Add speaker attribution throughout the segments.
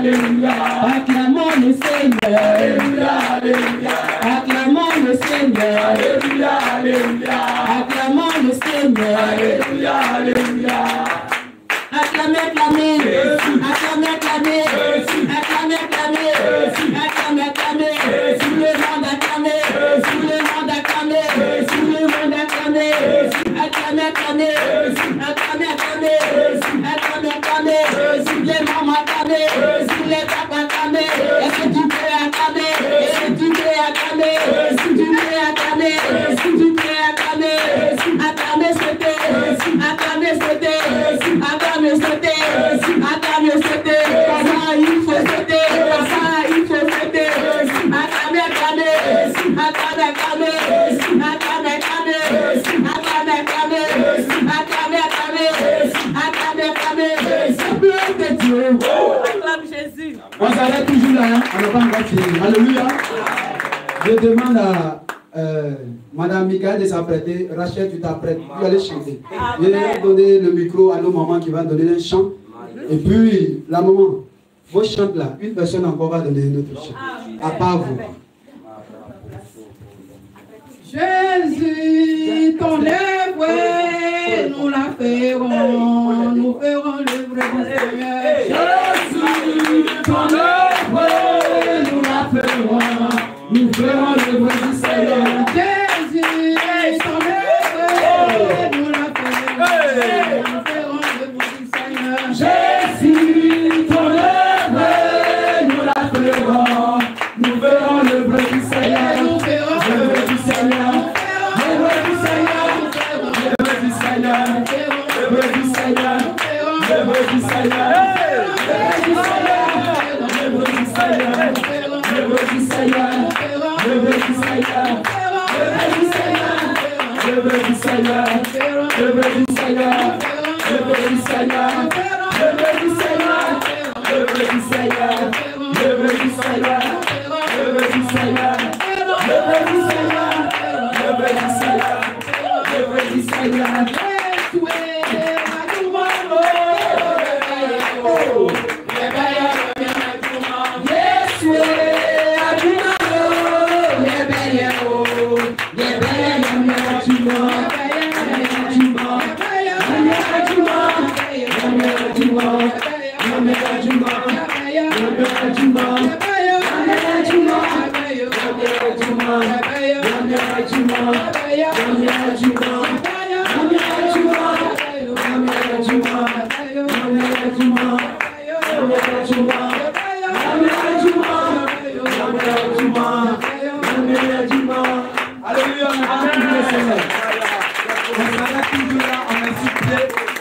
Speaker 1: Acclamons le Seigneur. Acclamons le Seigneur. Acclamons le Seigneur. Acclamez, acclamez. Acclamez, acclamez. Acclamez, acclamez. Acclamez, acclamez. Tout le monde acclamez. Tout le monde acclamez. Tout le monde acclamez. Acclamez, acclamez. Acclamez, acclamez. Acclamez, acclamez. Les mamans acclamez. Les papas acclamez. Est-ce que tu peux acclamer? Est-ce que tu peux acclamer? Est-ce que tu peux acclamer? Est-ce que tu peux acclamer? Acclamez, sauter. Acclamez, sauter. Acclamez, sauter. Acclamez, sauter. Ça, il faut sauter. Ça, il faut sauter. Acclamez, acclamez. Acclamez, acclamez. Acclamez, acclamez. Acclamez, acclamez. Acclamez, acclamez. Acclamez, acclamez. C'est plus de Dieu. Acclame Jésus.
Speaker 2: On s'arrête toujours là, hein? On n'a pas encore fini. Alléluia. Je demande à Madame Michael de s'apprêter. Rachel, tu t'apprêtes. Tu allais chanter. Je vais donner le micro à nos mamans qui va donner un chant. Et puis, la maman, vos chants là, une personne encore va donner un autre chant. À part vous.
Speaker 1: Jésus, ton œuvre, nous la ferons. Nous ferons l'œuvre du Seigneur. Jésus, ton œuvre, nous la ferons. Nous ferons l'œuvre du Seigneur. Jésus, ton œuvre, nous la ferons. Nous ferons l'œuvre du Seigneur. Jésus, ton œuvre, nous la ferons. Nous ferons l'œuvre du Seigneur. Nous ferons l'œuvre du Seigneur. L'œuvre du Seigneur. L'œuvre du Seigneur. L'œuvre du Seigneur. L'œuvre du Seigneur. L'œuvre du Seigneur. L'œuvre du Seigneur. L'œuvre du Seigneur. L'œuvre du Seigneur. L'œuvre du Seigneur. L'œuvre du Seigneur. L'œuvre du Seigneur. L'œuvre du Seigneur. L'œuvre du Seigneur. L'œuvre du Seigneur. L'œuvre du Seigneur. L'œuvre du Seigneur. L'œuvre du Seigneur.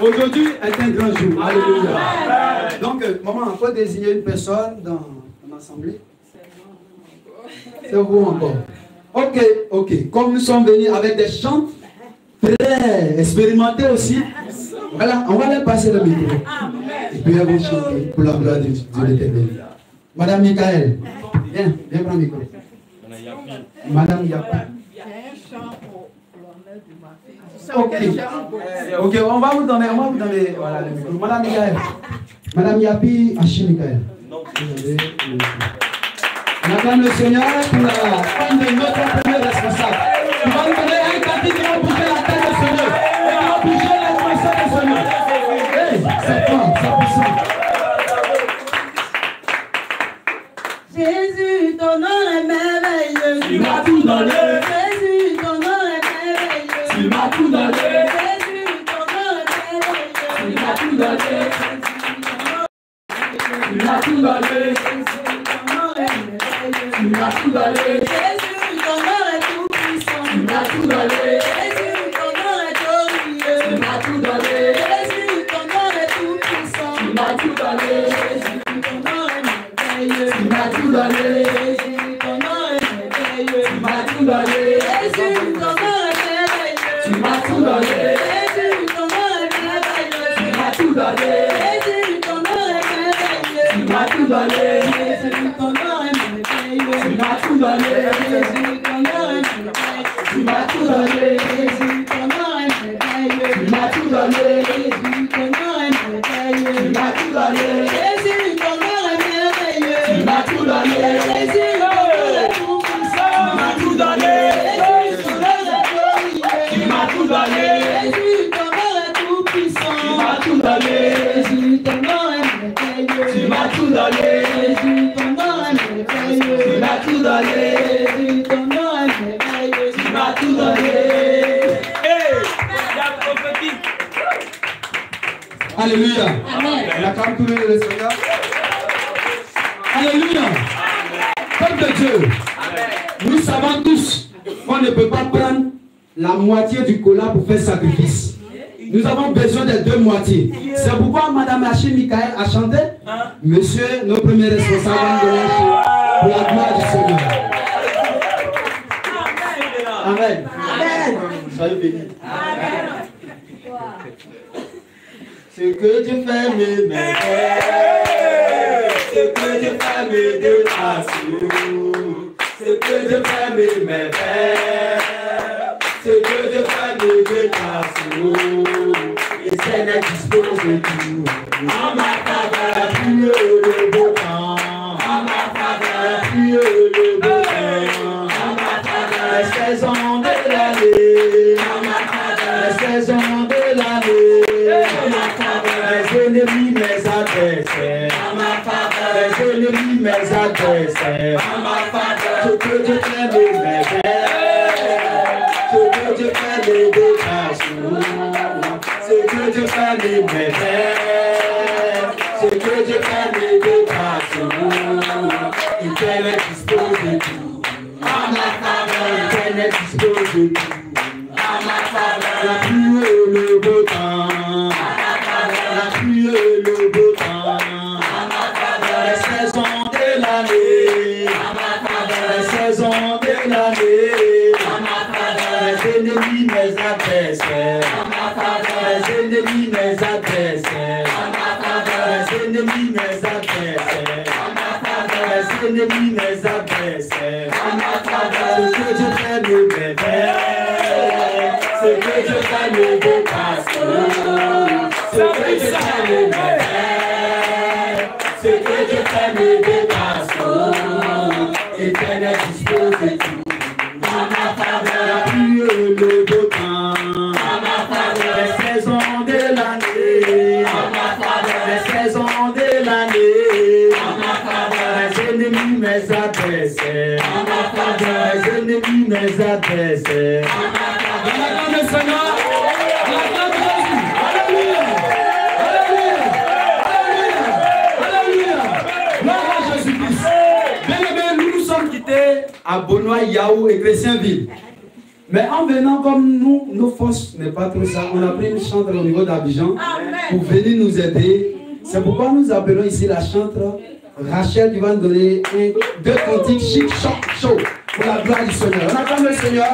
Speaker 2: Aujourd'hui est un grand jour. Alléluia. Donc, maman, il faut désigner une personne dans l'assemblée. C'est vous encore. Ok, ok. Comme nous sommes venus avec des chants très expérimentés aussi, voilà, on va leur passer le micro. Et puis elles vont chanter pour la gloire de l'Éternel. Madame Michael, viens prendre le micro. Madame Yapi. Ok, ok, on va vous donner voilà, le micro. Madame Michael. Madame Yapi, Achille Michael. On acclame le Seigneur pour la femme de notre premier responsable. On va nous donner un cantique qui va bouger la tête du Seigneur. Et qui va bouger la puissance du Seigneur. Hey, c'est fort, c'est puissant.
Speaker 1: Jésus, ton nom est merveilleux.
Speaker 3: Tu m'as tout donné.
Speaker 1: Jésus, ton nom est merveilleux.
Speaker 3: Tu m'as tout donné.
Speaker 1: Jésus, ton nom est merveilleux.
Speaker 3: Tu m'as tout donné. Tu m'as tout donné. Tu m'as tout donné.
Speaker 1: Jésus, ton nom est tout puissant.
Speaker 3: Tu m'as tout donné.
Speaker 1: Jésus, ton nom est glorieux.
Speaker 3: Tu m'as tout donné.
Speaker 1: Jésus, ton nom est tout puissant.
Speaker 3: Tu m'as tout donné.
Speaker 1: Jésus, ton nom est merveilleux.
Speaker 3: Tu m'as tout donné.
Speaker 1: Jésus, ton nom est merveilleux.
Speaker 3: Tu m'as tout donné.
Speaker 1: Jésus, ton nom est merveilleux.
Speaker 3: Tu m'as tout donné.
Speaker 1: Jésus, ton nom est merveilleux.
Speaker 3: Tu m'as tout donné.
Speaker 1: Jésus, ton nom est merveilleux.
Speaker 3: Tu m'as tout donné.
Speaker 1: Jésus, ton nom est merveilleux.
Speaker 3: Tu m'as tout donné.
Speaker 1: Jésus, ton nom est merveilleux.
Speaker 3: Tu m'as tout donné.
Speaker 1: Jésus, ton nom est merveilleux.
Speaker 3: Tu m'as tout donné.
Speaker 1: Jésus, ton nom est merveilleux.
Speaker 3: Tu m'as tout donné.
Speaker 1: Jésus, ton nom est merveilleux.
Speaker 3: donné. Jésus, ton nom est merveilleux. Tu m'as tout donné. Jésus, ton nom est merveilleux. Tu m'as tout donné.
Speaker 2: Alléluia.
Speaker 1: Amen.
Speaker 2: La calme tout le monde, le Seigneur. Alléluia. Peuple de Dieu, nous savons tous qu'on ne peut pas prendre la moitié du cola pour faire sacrifice. Nous avons besoin des deux moitiés. C'est pourquoi Madame Achille Michael a chanté. Monsieur, nos premiers responsables pour la gloire du Seigneur. Amen. Amen. Soyez bénis. Amen. Ce que Dieu fait me merveille, ce que Dieu fait me dépasse, ce que Dieu fait me merveille, ce que Dieu fait me dépasse, et Seigneur dispose de tout. En ma faveur, puis le beau temps, en ma faveur, puis le beau temps, en ma faveur, les saisons de l'année, en ma faveur, les saisons de l'année. Les ennemis, mes adversaires, les ennemis, mes adversaires, ce que Dieu fait me merveille, ce que Dieu fait me dépasse, ce que Dieu fait me merveille, ce que Dieu fait me dépasse, Éternel dispose de tout, à ma faveur, Éternel dispose de tout, à ma faveur, la pluie et le beau temps. La pluie et le beau temps, les saisons de l'année, les saisons de l'année, les ennemis, mes adversaires, les ennemis, mes adversaires, les ennemis, mes adversaires, les ennemis, mes adversaires, ce que Dieu fait me merveille, ce que Dieu fait me dépasse. Ce que Dieu fait me merveille, ce que Dieu fait me dépasse, Éternel dispose de tout. À ma faveur, la pluie et le beau temps, à ma faveur, les saisons de l'année, à ma faveur, les saisons de l'année, à ma faveur, les ennemis, mes adversaires, à ma faveur, les ennemis, mes adversaires, à ma faveur, le Seigneur. À Bonois, Yahoo et Chrétienville. Mais en venant comme nous, nos forces n'est pas trop ça. On a pris une chantre au niveau d'Abidjan pour venir nous aider. C'est pourquoi nous appelons ici la chantre Rachel qui va nous donner deux cantiques chic, chaud pour la gloire du Seigneur. On acclame le Seigneur.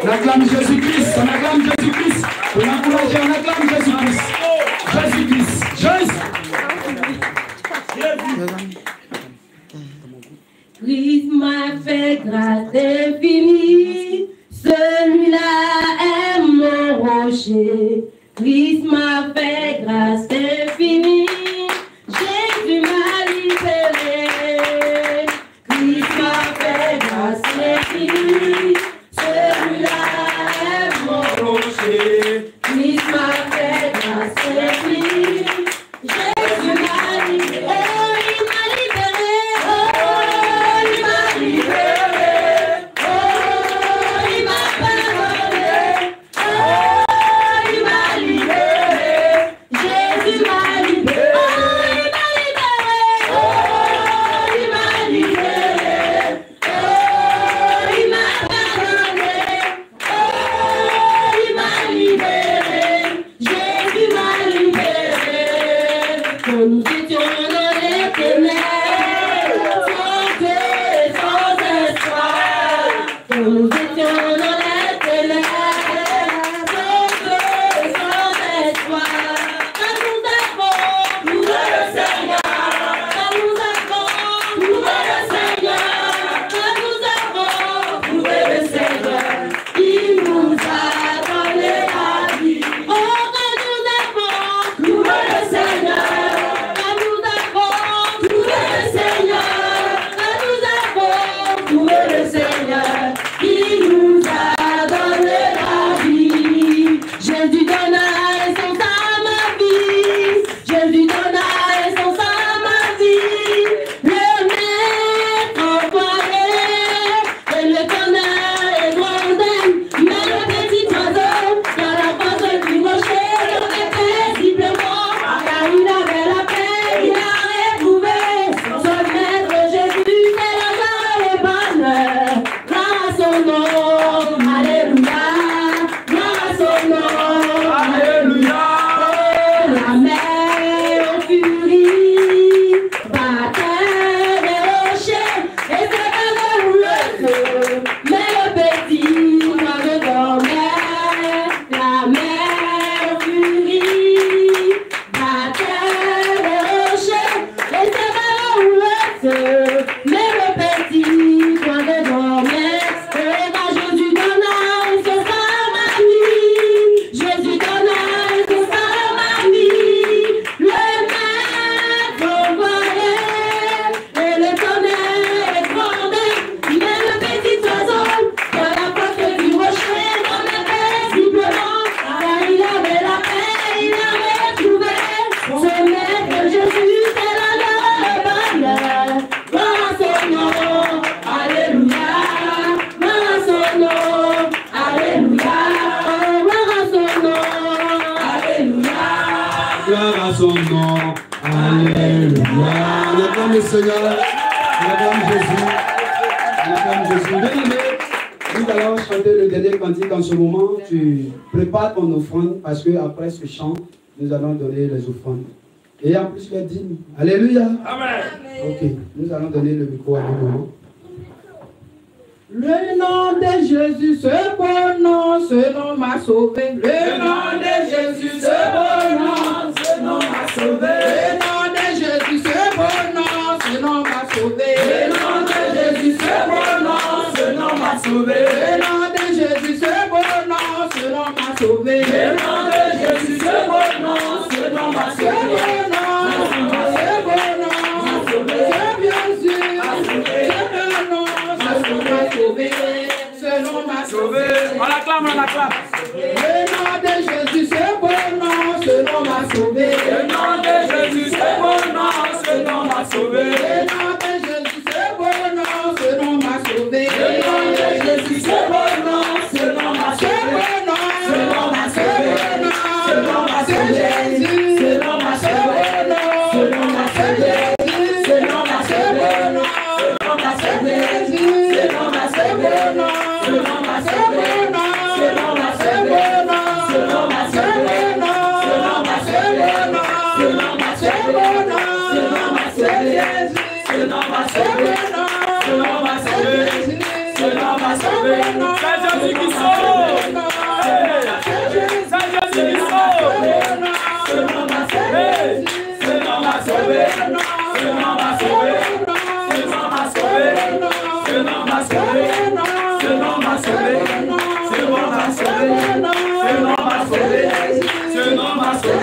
Speaker 2: On acclame Jésus-Christ. On acclame Jésus-Christ. On acclame Jésus-Christ. Jésus-Christ. Jésus.
Speaker 1: Christ m'a fait grâce infinie, celui-là est mon rocher. Christ m'a fait grâce infinie, Jésus m'a libéré. Christ m'a fait grâce infinie, celui-là est mon rocher. Christ m'a fait grâce infinie, Jésus m'a libéré. Jésus mais le petit point de dormait. Et quand Jésus donna, ce sera ma nuit. Jésus donna, ce sera ma nuit. Le maître envoyait et le tonnerre grondait. Mais le petit oiseau de la porte du rocher dormait paisiblement. Car il avait la paix, il avait trouvé ce maître Jésus, c'est la bonheur. Gloire à son nom, alléluia. Gloire à son nom, alléluia. Gloire à son nom, alléluia.
Speaker 2: Gloire à son nom, alléluia. On acclame le Seigneur, on acclame Jésus, on acclame Jésus. Bien-aimé, nous allons chanter le dernier cantique en ce moment. Tu prépares ton offrande parce qu'après ce chant, nous allons donner les offrandes. Et en plus, les dîmes. Alléluia.
Speaker 4: Amen.
Speaker 2: Ok, nous allons donner le micro à nous.
Speaker 3: Le nom de Jésus, ce bon nom, ce nom m'a sauvé. Le nom de Jésus, ce bon nom, ce nom m'a sauvé. Le nom de Jésus, ce bon nom, ce nom m'a sauvé. Le nom de Jésus, ce bon nom, ce nom m'a sauvé. Le nom de Jésus, ce bon nom, ce nom m'a sauvé. Le nom de Jésus, ce bon nom, ce nom m'a sauvé.
Speaker 4: On acclame, on acclame.
Speaker 3: Le nom de Jésus, c'est bon nom, ce nom m'a sauvé.
Speaker 4: Le nom de Jésus, c'est bon nom, ce nom m'a sauvé.
Speaker 3: Le nom de Jésus, c'est bon nom, ce nom m'a sauvé.
Speaker 4: Le nom de Jésus, c'est bon nom, ce nom m'a sauvé. Ce nom m'a sauvé. Ce nom m'a sauvé. Ce nom m'a sauvé. Ce nom m'a sauvé. Ce nom m'a sauvé. Ce nom m'a sauvé. Ce nom m'a sauvé. Ce nom m'a sauvé. Ce nom m'a sauvé. Ce nom m'a sauvé. Ce nom m'a sauvé. Ce nom m'a sauvé. Ce nom m'a sauvé. Ce nom m'a sauvé. Ce nom m'a sauvé. Ce nom m'a sauvé. C'est Jésus qui sauve. C'est Jésus qui sauve. Ce nom m'a sauvé. Ce nom m'a sauvé. Ce nom m'a sauvé. Ce nom m'a sauvé. Ce nom m'a sauvé. Ce nom m'a sauvé. Ce nom m'a sauvé. Ce nom m'a sauvé. Ce nom m'a sauvé.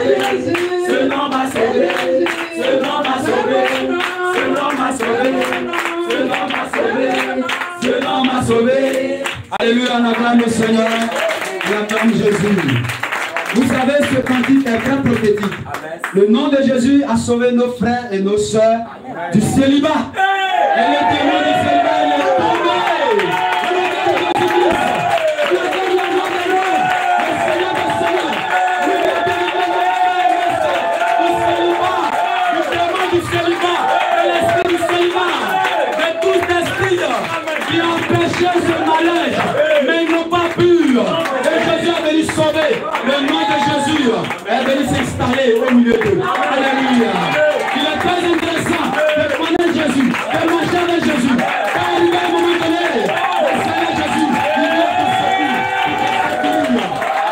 Speaker 4: Ce nom m'a sauvé. Ce nom m'a sauvé. Ce nom m'a sauvé. Ce nom m'a sauvé. Ce nom m'a sauvé.
Speaker 2: Alléluia, on acclame le Seigneur, on acclame Jésus. Vous savez, ce cantique est très prophétique. Le nom de Jésus a sauvé nos frères et nos sœurs du célibat. Et le démon du célibat, il est tombé. Qui empêchait ce malaise, mais ils n'ont pas pu. Et Jésus est venu sauver. Le nom de Jésus est venu s'installer au milieu d'eux. Alléluia. Il est très intéressant de connaître Jésus, de marcher avec Jésus. Quand il va à un moment donné, le Seigneur Jésus, il vient te sauver.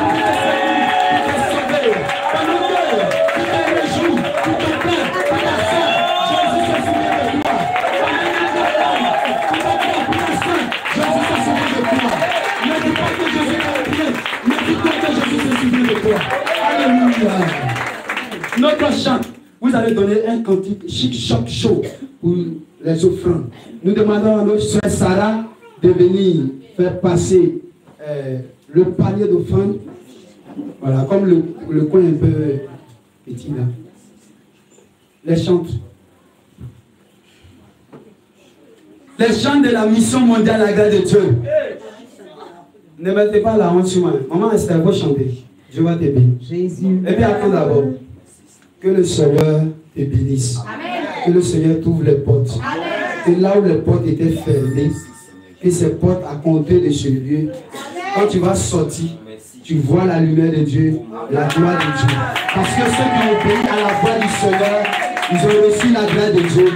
Speaker 2: Il t'est sauvé. Pendant que tu te réjouis, tu te plains, tu t'assures, Jésus se souvient de toi. Jésus se souvient de toi. Ne dis pas que Jésus t'a oublié, mais dis-toi que Jésus se souvient de toi. Alléluia. Notre chant, vous allez donner un cantique chic, choc, chaud pour les offrandes. Nous demandons à notre soeur Sarah de venir faire passer le panier d'offrandes. Voilà, comme le coin un peu petit là. Les chants. Les chants de la mission mondiale à la grâce de Dieu. Ne mettez pas la honte sur moi. Maman Esther, vous chanter. Je vais te bénir. Jésus. Et puis attends d'abord. Que le Seigneur te bénisse. Amen. Que le Seigneur t'ouvre les portes. Amen. Que là où les portes étaient fermées, que ces portes à compter de ce lieu, quand tu vas sortir, tu vois la lumière de Dieu, la gloire de Dieu. Parce que ceux qui ont obéi à la voix du Seigneur, ils ont reçu la grâce de Dieu.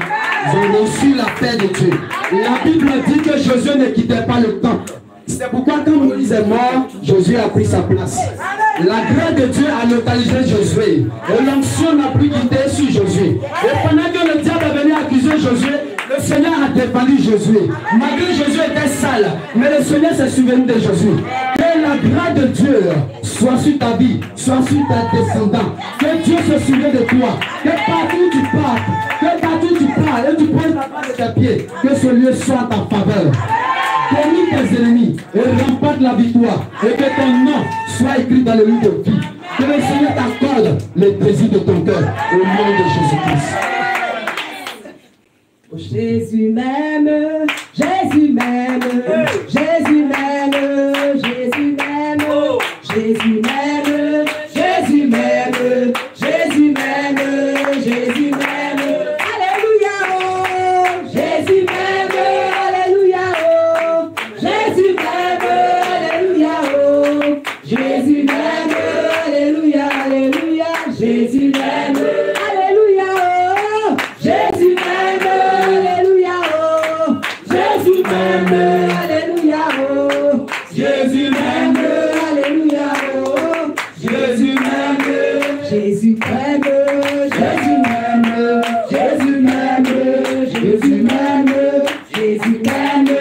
Speaker 2: Ils ont reçu la paix de Dieu. La Bible dit que Josué ne quittait pas le temple. C'est pourquoi quand Moïse est mort, Josué a pris sa place. La grâce de Dieu a localisé Josué. Et l'onction n'a plus quitté sur Josué. Et pendant que le diable est venu accuser Josué, Seigneur a défendu Josué. Malgré Josué était sale, mais le Seigneur s'est souvenu de Josué. Que la grâce de Dieu soit sur ta vie, soit sur tes descendants. Que Dieu se souvienne de toi. Que partout tu pars, et tu poses la place de tes pieds, que ce lieu soit en ta faveur. Bénis tes ennemis et remporte la victoire. Et que ton nom soit écrit dans le livre de vie. Que le Seigneur t'accorde les désirs de ton cœur au nom de Jésus-Christ.
Speaker 4: Jésus m'aime, Jésus m'aime, Jésus m'aime, Jésus m'aime, Jésus m'aime, Jésus m'aime, Jésus m'aime, Jésus m'aime, alléluia, oh, Jésus m'aime, alléluia, oh, Jésus m'aime, alléluia, oh, Jésus m'aime, alléluia, alléluia, Jésus m'aime, alléluia, oh, Jésus m'aime. Alléluia, oh, Jésus m'aime, alléluia, oh, Jésus m'aime, Jésus m'aime, Jésus m'aime, Jésus m'aime, Jésus m'aime, Jésus m'aime,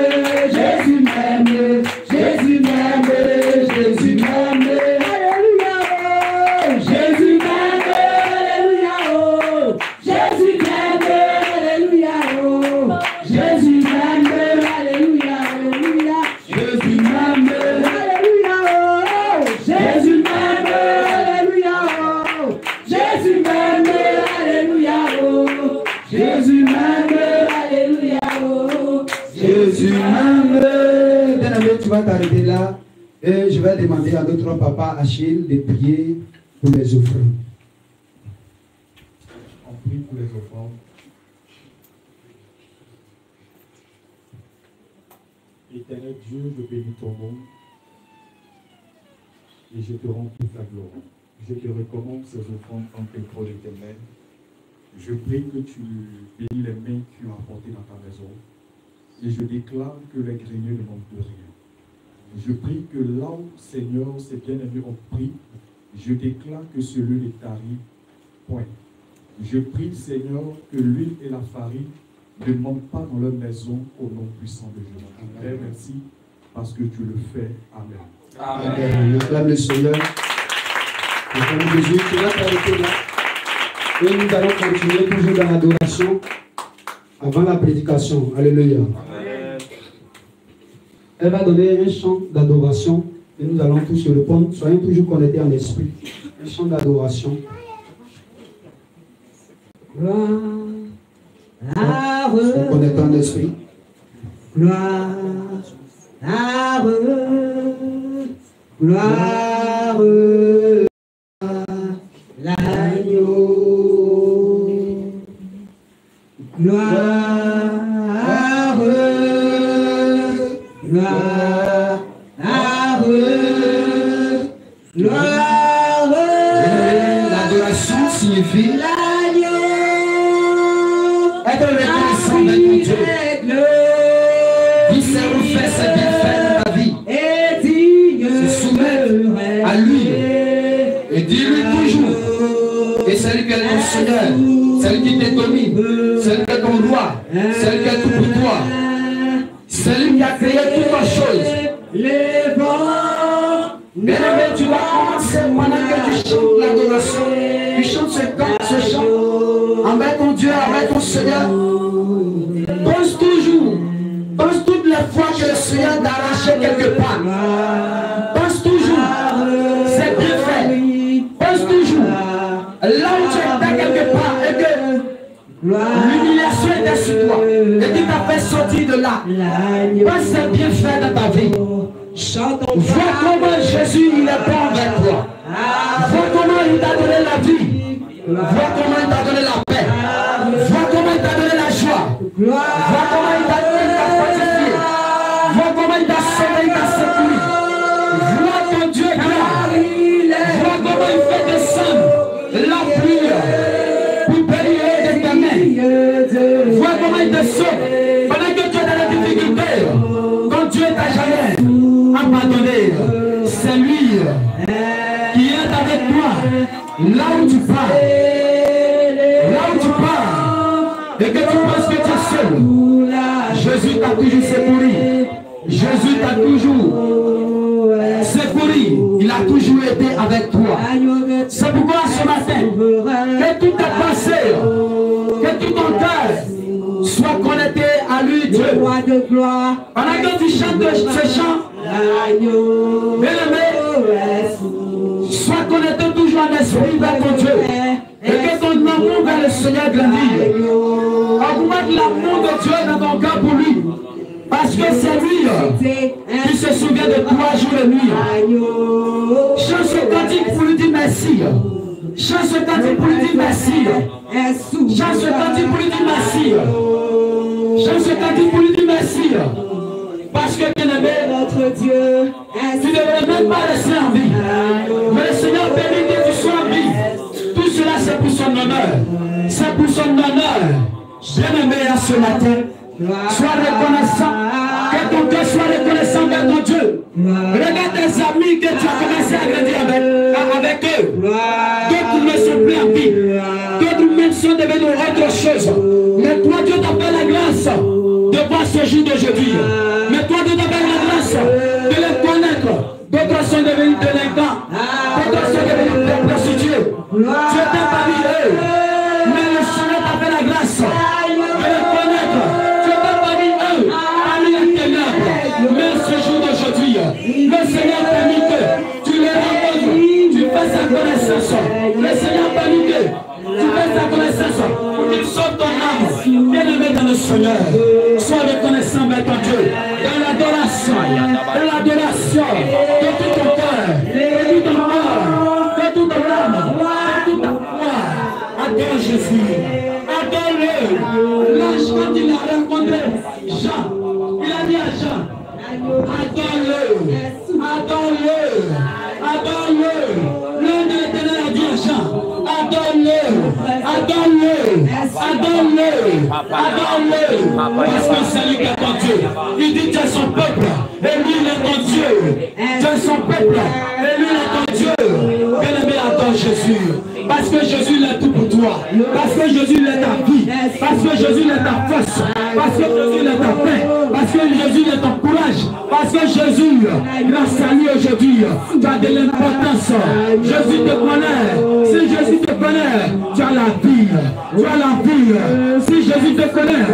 Speaker 4: Jésus m'aime, Jésus m'aime, Jésus m'aime, alléluia, oh, Jésus m'aime, alléluia, oh, Jésus m'aime, alléluia, oh, Jésus m'aime.
Speaker 2: Tu vas t'arrêter là et je vais demander à notre papa Achille de prier pour les offrandes.
Speaker 5: On prie pour les offrandes. Éternel Dieu, je bénis ton nom et je te rends toute la gloire. Je te recommande ces offrandes en tes trônes éternels. Je prie que tu bénis les mains qui ont apporté dans ta maison et je déclare que les greniers ne manquent de rien. Je prie que là où, Seigneur, ces bien-aimés ont pris, je déclare que ce lieu n'est tari point. Je prie, Seigneur, que l'huile et la farine ne manquent pas dans leur maison au nom puissant de Jésus. Père, merci parce que tu le fais. Amen.
Speaker 2: Amen. Acclame le Seigneur. Acclame Jésus. Tu vas t'arrêter là. Et nous allons continuer toujours dans l'adoration avant la prédication. Alléluia. Elle va donner un chant d'adoration et nous allons tous répondre. Soyez toujours connectés en esprit. Un chant d'adoration.
Speaker 4: Gloire,
Speaker 2: Soyez connectés en esprit.
Speaker 4: gloire, gloire, l'agneau, gloire, gloire, gloire.
Speaker 2: L'adoration signifie
Speaker 4: L'agneau,
Speaker 2: être reconnaissant de ton Dieu. Qui s'est refait ses bienfaits dans ta vie. Se soumettre à lui. Et dis-lui toujours. Et celui qui est ton Seigneur, celui qui te domine, celui qui est ton roi, celui qui est tout pour toi, celui qui a créé toutes les choses.
Speaker 4: Les vents,
Speaker 2: Bien-aimé, tu vas commencer pendant que tu chantes l'adoration. Tu chantes ce chant envers ton Dieu, envers ton Seigneur. Pense toutes les fois que le Seigneur t'a arraché quelque part. Pense toujours, c'est bien fait. Pense toujours, là où tu étais quelque part et que l'humiliation était sur toi et qu'il t'a fait sortir de là. Pense c'est bien fait dans ta vie. Vois comment Jésus il est bon envers toi. Vois comment il t'a donné la vie. Vois comment il t'a donné la paix. Vois comment il t'a donné la joie. Vois comment il t'a fortifié. Vois comment il t'a sauvé, il t'a sécurisé. Vois ton Dieu grand. Vois comment il fait descendre la pluie pour bénir de tes mains. Vois comment il te sauve. Pendant que tu es dans la difficulté, quand Dieu t'a jamais abandonné, c'est lui qui est avec toi. Là où tu pars, et que tu penses parce que tu es seul. Jésus t'a toujours secouru. Jésus t'a toujours secouru. Il a toujours été avec toi. C'est pourquoi ce matin, que toutes tes pensées, que tout ton cœur soit connecté à lui, Dieu. Pendant que tu chantes ce chant, bien-aimé, sois connecté toujours en esprit vers ton Dieu. Et que ton amour vers le Seigneur grandisse. Augmente l'amour de Dieu dans ton cœur pour lui. Parce que c'est lui qui se souvient de toi jour et nuit. Chante ce cantique pour lui dire merci. Chante ce cantique pour lui dire merci. Chante ce cantique pour lui dire merci. Chante ce cantique pour lui dire merci. Parce que bien-aimé, notre Dieu, tu ne devrais même pas rester en vie. Mais le Seigneur permet que tu sois en vie. Tout cela c'est pour son honneur. C'est pour son honneur. Bien-aimé, à ce matin, sois reconnaissant. Que ton cœur soit reconnaissant vers ton Dieu. Regarde tes amis que tu as commencé à grandir avec eux. D'autres ne sont plus en vie. D'autres même sont devenus autre chose. Mais toi, Dieu t'appelle la grâce de voir ce jour d'aujourd'hui. Mais toi, Dieu t'appelle la grâce de les connaître. D'autres sont devenus délinquants. D'autres sont devenus des prostituées. Tu étais parmi eux. Mais le Seigneur t'appelle la grâce de les connaître. Tu étais parmi eux, parmi les ténèbres. Mais ce jour d'aujourd'hui, le Seigneur a permis que tu les rencontres. Tu fais sa connaissance. Le Seigneur a permis que tu fais sa connaissance pour qu'il sauve ton âme. Bien-aimé dans le Seigneur, sois reconnaissant vers ton Dieu. Dans l'adoration, de tout ton cœur, de tout ton corps, de toute ton âme, de toute ta foi. Adore Jésus, adore-le. L'ange, quand il a rencontré Jean, il a dit à Jean, adore-le, adore-le, adore-le. L'un de l'Éternel a dit à Jean, adore-le, adore-le, adore-le, adore-le. Parce que c'est lui qui est ton Dieu. Il dit tu es son peuple, et lui il est ton Dieu. Tu es son peuple, et lui il est ton Dieu. Bien-aimé, adore Jésus. Parce que Jésus il est tout pour toi. Parce que Jésus il est ta vie. Parce que Jésus il est ta force. Parce que Jésus il est ta paix. Parce que Jésus il est ton courage. Parce que Jésus, grâce à lui aujourd'hui, tu as de l'importance. Jésus te connaît. Si Jésus te connaît, tu as la vie. Tu as la vie. Si Jésus te connaît,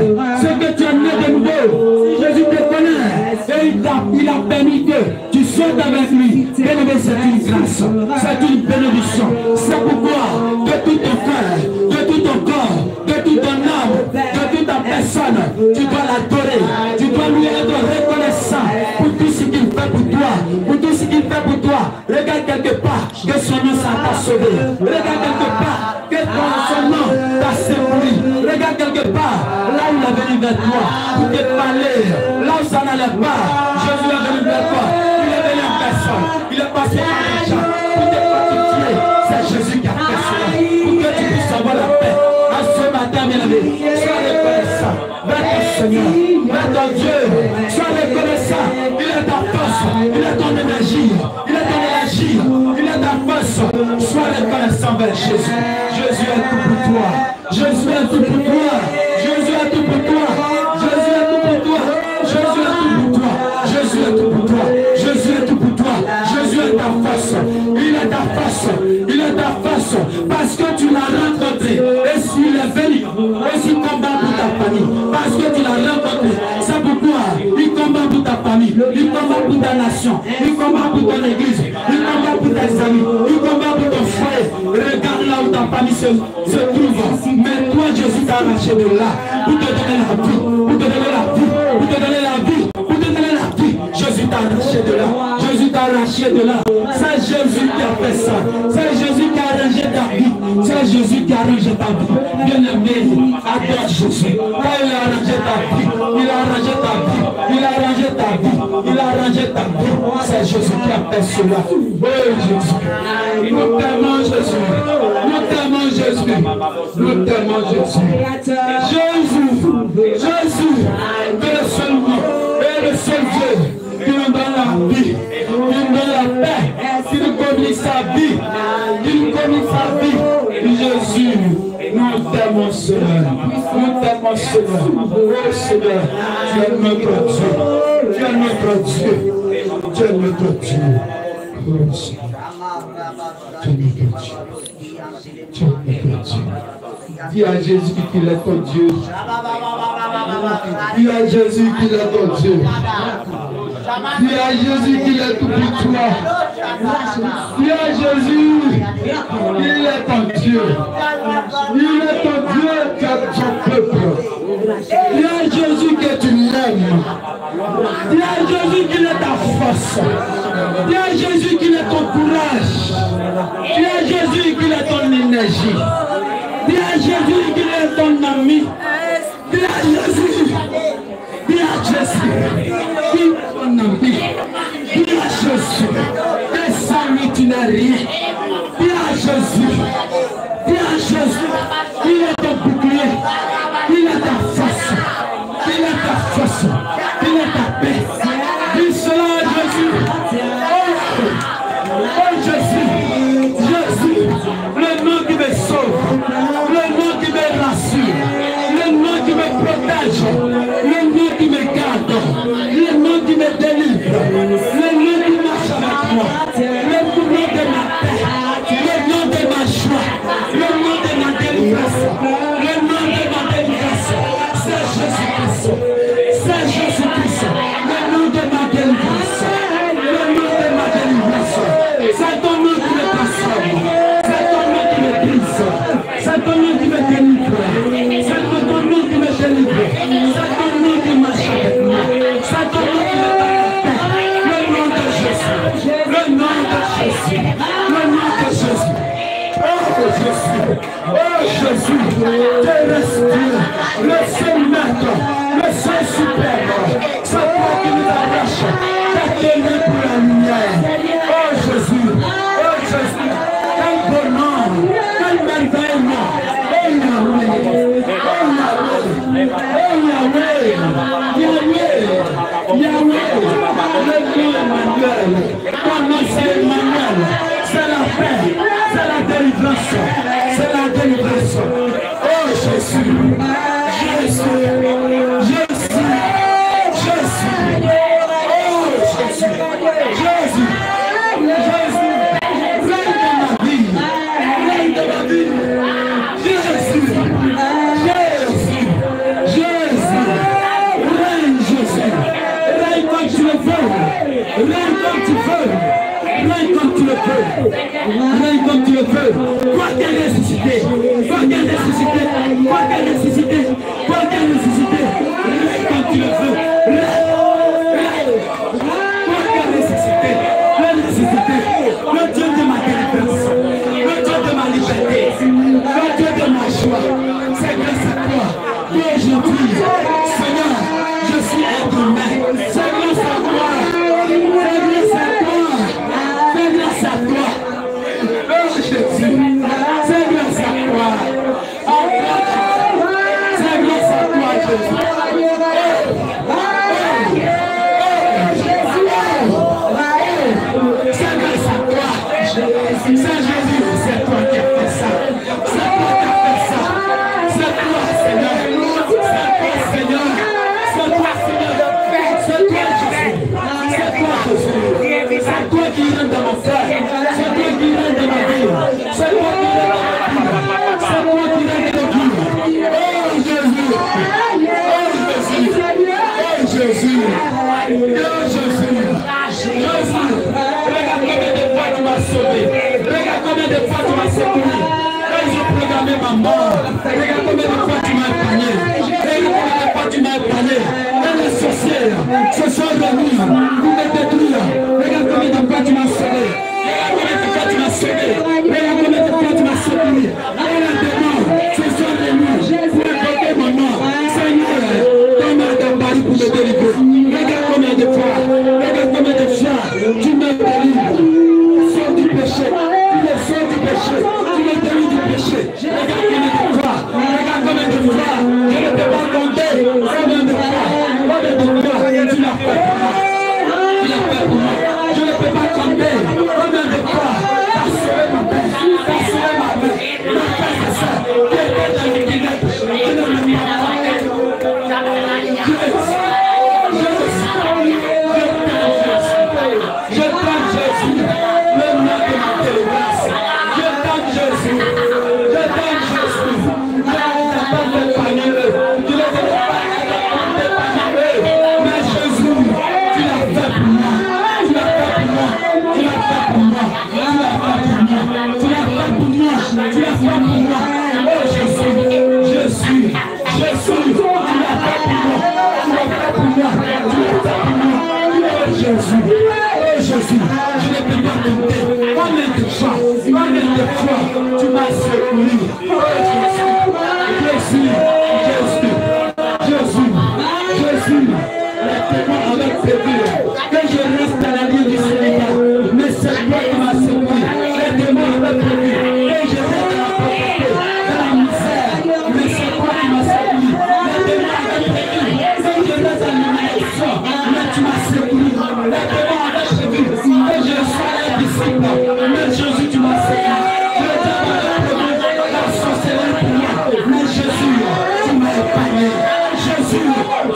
Speaker 2: c'est que tu es né de nouveau. Si Jésus te connaît, et il a permis que tu sautes avec lui. Bien-aimé, c'est une grâce. C'est une bénédiction. C'est pourquoi, de tout ton cœur, de tout ton corps, de toute ton âme, de toute ta personne, tu dois l'adorer. Tu dois lui être reconnaissant pour tout ce qu'il fait pour toi. Pour tout ce qu'il fait pour toi. Regarde quelque part que son nom t'a sauvé. Regarde quelque part que son nom t'a secouru. Regarde quelque part là où il est venu vers toi pour te parler. Là où ça n'allait pas, Jésus est venu vers toi. Il est venu en personne. Il est passé par les gens pour te fortifier. C'est Jésus qui a fait cela. Pour que tu puisses avoir la paix. À ce matin, bien-aimé, sois reconnaissant vers ton Seigneur, vers ton Dieu. Sois reconnaissant. Il est ta force. Il est ton énergie. Il est ton énergie. Il est ta force. Sois reconnaissant vers Jésus. Jésus est tout pour toi. Jésus est tout pour toi. Jésus est tout pour toi. Jésus est tout pour toi. Jésus est tout pour toi. Jésus est tout pour toi. Jésus est tout pour toi. Jésus est ta force. Il est ta force. Il est ta force. Parce que tu l'as rencontré. Et s'il est venu, et s'il combat pour ta famille. Parce que tu l'as rencontré. C'est pourquoi il combat pour ta famille. Il combat pour ta nation. Il combat pour ton église. Il combat pour tes amis. Il combat pour ton frère. Regarde là où ta famille se trouve. Mais toi, Jésus t'a arraché de là. Pour te donner la vie. Pour te donner la vie. Pour te donner la vie. Pour te donner la vie. Jésus t'a arraché de là. Jésus t'a arraché de là. C'est Jésus qui a fait ça. C'est Jésus qui a arrangé ta vie. C'est Jésus qui a arrangé ta vie. Bien-aimé, adore Jésus. Quand il a arrangé ta vie, il a arrangé ta vie. Il a arrangé ta vie. Il a arrangé ta vie. C'est Jésus qui a fait cela. Oh Jésus. Nous t'aimons Jésus. Nous t'aimons Jésus. Nous t'aimons Jésus. Jésus. Jésus. Que le seul mot et le seul Dieu qui nous donne la vie, qui nous donne la paix, qui nous communique sa vie, qui nous communique sa vie. Jésus, nous t'aimons Seigneur. Nous t'aimons Oh Seigneur, oh Seigneur, tu es notre Dieu. Tu es notre Dieu. Tu es notre Dieu. Oh Seigneur. Tu es notre Dieu. Tu es notre Dieu. Dis à Jésus qu'il est ton Dieu. Dis à Jésus qu'il est ton Dieu. Dis à Jésus qu'il est tout pour toi. Dis à Jésus qu'il est ton Dieu. Il est ton Dieu qui est ton peuple. Dis à Jésus que tu l'aimes. Dis à Jésus qu'il est ta force. Dis à Jésus qu'il est ton courage. Dis à Jésus qu'il est ton énergie. Dis à Jésus qu'il est ton ami. Dis à Jésus. Dis à Jésus qu'il est ton ami. Dis à Jésus que sans lui tu n'es rien. Dis à Jésus. Dis à Jésus qu'il est ton bouclier. Qu'il est ta force. Qu'il est ta force. Qu'il est ta paix. Dis cela à Jésus. Oh Jésus. Jésus. Le nom qui me sauve. Le nom qui me rassure. Le nom qui me protège. Le nom qui me garde. Le nom qui me délivre. Le nom qui marche avec moi. Le nom de ma paix. Le nom de ma joie. Le nom de ma délivrance. Le nom de ma délivrance. C'est Jésus-Christ. C'est Jésus-Christ. Le nom de ma délivrance. Le nom de ma délivrance. C'est ton nom qui me transforme. C'est ton nom qui me brise. C'est ton nom qui me délivre. C'est ton nom qui me délivre. C'est ton nom qui marche avec moi. C'est ton nom qui me parle. Le nom de Jésus. Le nom de Jésus. Le nom de Jésus. Oh Jésus. Oh Jésus. Tu restes Dieu. Le seul maître. Le seul superbe. C'est toi qui nous arrache. Tu es donné pour la lumière. Oh Jésus. Oh Jésus. Quel bonheur. Quel merveillement. Oh Yahweh. Oh Yahweh. Oh Yahweh. Yahweh. Yahweh. Le nom Emmanuel. Ton nom c'est Emmanuel. C'est la paix. C'est la délivrance. C'est la délivrance. Oh Jésus. Jésus. Jésus. Jésus. Oh Jésus. Jésus. Jésus. Règne de ma vie. Règne de ma vie. Jésus. Jésus. Jésus. Règne Jésus. Règne comme tu le veux. Règne comme tu veux. Règne comme tu le veux. Règne comme tu le veux. Quoi qu'elle ressuscité. Quoi qu'elle ressuscité. Quoi qu'elle ressuscité. Quoi qu'elle ressuscité. Règne comme tu le veux. Quoi qu'elle ressuscité. Le ressuscité. Le Dieu de ma délivrance. Le Dieu de ma liberté. Le Dieu de ma joie. C'est grâce à toi. Aujourd'hui, Seigneur, je suis un c'est grâce à toi. C'est grâce à toi. C'est grâce à toi. Oh Jésus. C'est grâce à toi. C'est grâce à toi, Jésus. C'est grâce à toi. C'est Jésus. C'est toi qui as fait ça. C'est toi qui as fait ça. C'est toi, Seigneur. C'est toi, Seigneur. C'est toi, Seigneur. C'est toi, Jésus. C'est toi, Jésus. C'est toi qui rentre dans mon cœur. C'est toi qui rentre dans ma vie. C'est toi qui rentre dans ma vie. C'est toi qui rentre dans ma vie. Oh Jésus. Oh Jésus. Oh Jésus. Oh Jésus. Jésus. Regarde combien de fois tu m'as sauvé. Regarde combien de fois tu m'as secouru. Quand j'ai programmé ma mort. Regarde combien de fois tu m'as épargné. Regarde combien de fois tu m'as épargné. Quand les sorcières se sont venus pour me détruire. Regarde combien de fois tu m'as sauvé. Regarde combien de fois tu m'as sauvé. Regarde combien de fois tu m'as secouru. Et les démons se sont venus pour écouter mon nom. Seigneur, ton nom est Paris pour me délivrer. Regarde combien de fois. Regarde combien de fois tu me délivres. Sors du péché. Tu me sors du péché. Tu me délivres du péché. Regarde combien de fois. Regarde combien de fois. Je ne peux pas compter. Combien de fois. Combien de fois tu l'as Je t'aime Jésus, le nom de ma délivrance. Je t'aime Jésus, je t'aime Jésus. Je n'ai pas d'épargner eux, tu les as épargnés eux. Mais Jésus, tu l'as fait pour moi, tu l'as fait pour moi, tu l'as fait pour moi, tu l'as fait pour moi, tu l'as fait pour moi, tu l'as fait pour moi. Oh Jésus, Jésus, Jésus, tu l'as fait pour moi, tu l'as fait pour moi, tu l'as fait pour moi. Oh Jésus, Jésus, je ne peux pas compter. Combien de fois tu m'as secouru? Oh Jésus, Jésus, Jésus, Jésus, Jésus, les témoins avaient prévu que je reste à la ligne du Sénégal. Mais c'est toi qui m'as secouru. Les témoins avaient prévu que je reste à la pauvreté, dans la misère. Mais c'est toi qui m'as secouru. Les témoins avaient prévu que je reste à l'humiliation. Mais tu m'as secouru. Les témoins avaient prévu que je sois un disciple. Mais Jésus, tu m'as secouru. Les témoins avaient prévu la sorcellerie pour moi. Mais Jésus, tu m'as épargné. Jésus,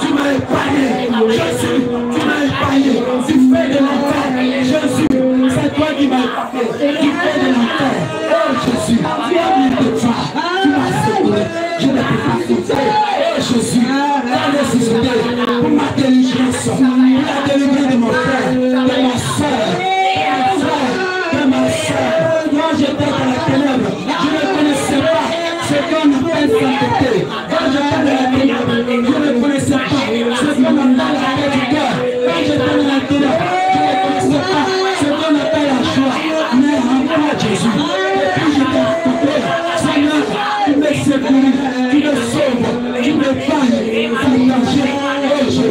Speaker 2: tu m'as épargné. Jésus, tu m'as épargné. Tu fais de l'enfer. Jésus, c'est toi qui m'as épargné. Tu fais de l'enfer. Oh Jésus, combien de fois tu m'as secouru. Je ne peux pas compter. Oh Jésus, la nécessité pour ma délivrance, pour la délivrance de mon frère, de ma soeur, de ma soeur. Moi j'étais dans la ténèbre, je ne connaissais pas ce qu'on appelle sainteté. Quand j'étais dans la ténèbre, je ne connaissais pas ce qu'on appelle la paix du cœur. Quand j'étais dans la ténèbre, je ne connaissais pas ce qu'on appelle la joie. Mais en toi Jésus, depuis je t'ai rencontré, Seigneur, tu me secouris, tu me sauves, tu me parles, tu me danger. Oh Jésus,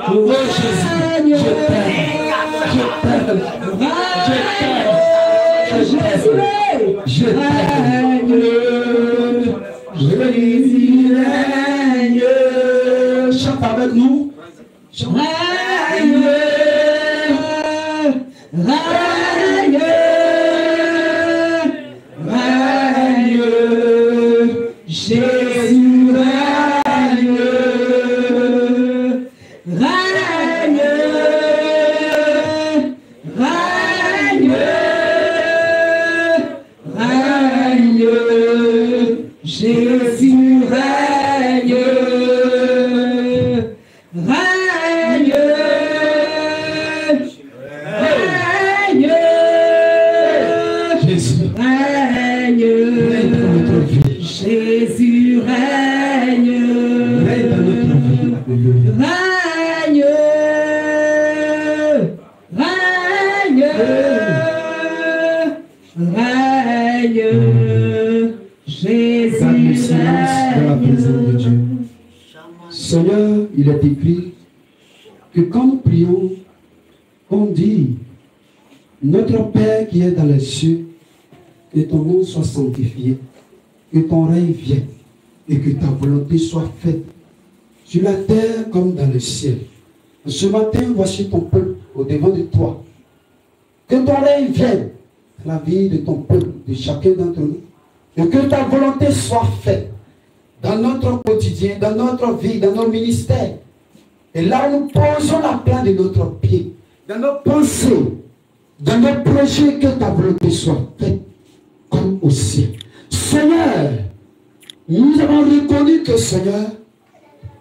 Speaker 2: oh Jésus, je t'aime, je t'aime, je t'aime, je règne. Chante avec nous. Règne, règne, règne, Jésus règne, règne, règne, règne, Jésus règne, règne, règne, Jésus règne, Jésus règne, règne, règne, règne, Jésus règne. Seigneur, il est écrit que quand nous prions, on dit, notre Père qui est dans les cieux, que ton nom soit sanctifié, que ton règne vienne et que ta volonté soit faite sur la terre comme dans le ciel. Ce matin, voici ton peuple au devant de toi. Que ton règne vienne dans la vie de ton peuple, de chacun d'entre nous, et que ta volonté soit faite dans notre quotidien, dans notre vie, dans nos ministères. Et là où nous posons la plante de notre pied, dans nos pensées, dans nos projets, que ta volonté soit faite comme au ciel. Seigneur, nous avons reconnu que, Seigneur,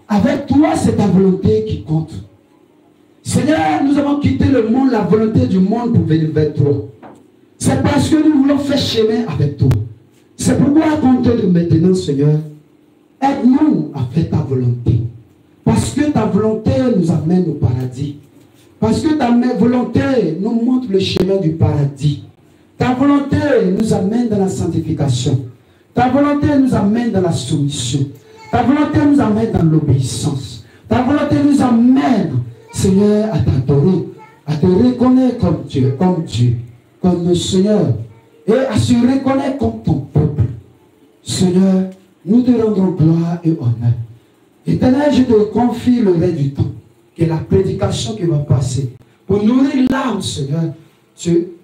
Speaker 2: avec toi, c'est ta volonté qui compte. Seigneur, nous avons quitté le monde, la volonté du monde pour venir vers toi. C'est parce que nous voulons faire chemin avec toi. C'est pourquoi, à compter de maintenant, Seigneur, aide-nous à faire ta volonté. Parce que ta volonté nous amène au paradis. Parce que ta volonté nous montre le chemin du paradis. Ta volonté nous amène dans la sanctification. Ta volonté nous amène dans la soumission. Ta volonté nous amène dans l'obéissance. Ta volonté nous amène, Seigneur, à t'adorer, à te reconnaître comme Dieu, comme le Seigneur, et à se reconnaître comme ton peuple. Seigneur, nous te rendons gloire et honneur. Éternel, je te confie le reste du temps, que la prédication qui va passer, pour nourrir l'âme, Seigneur,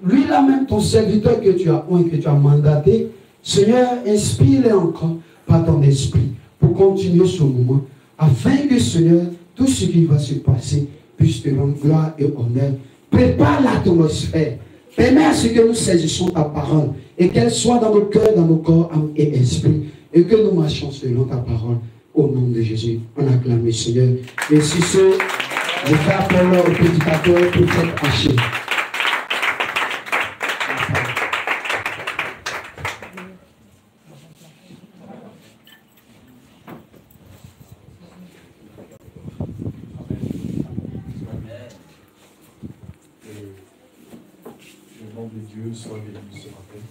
Speaker 2: lui-là même, ton serviteur que tu as oint, que tu as mandaté, Seigneur, inspire-le encore par ton esprit, pour continuer ce moment, afin que, Seigneur, tout ce qui va se passer puisse te rendre gloire et honneur. Prépare l'atmosphère. Permets à ce que nous saisissions ta parole et qu'elle soit dans nos cœurs, dans nos corps, âme et esprit, et que nous marchions selon ta parole. Au nom de Jésus, on acclame le Seigneur. Et si ce, je fais appel au prédicateur pour être haché.
Speaker 5: Le nom de Dieu soit béni ce matin.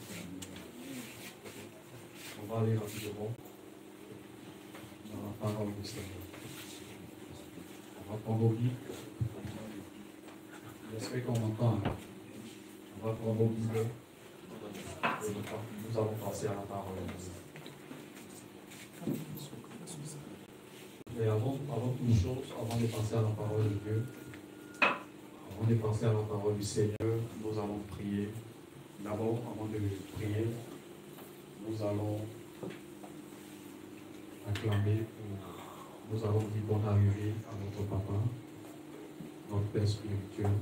Speaker 5: On va aller rapidement dans la parole du Seigneur. On va prendre au Bible. J'espère qu'on m'entend. On va prendre au Bible. Nous allons passer à la parole de Dieu. Mais avant toute chose, avant de passer à la parole de Dieu, avant de passer à la parole du Seigneur, nous allons prier. D'abord, avant de prier, nous allons acclamer, nous allons dire bonne arrivée à notre papa, notre Père spirituel.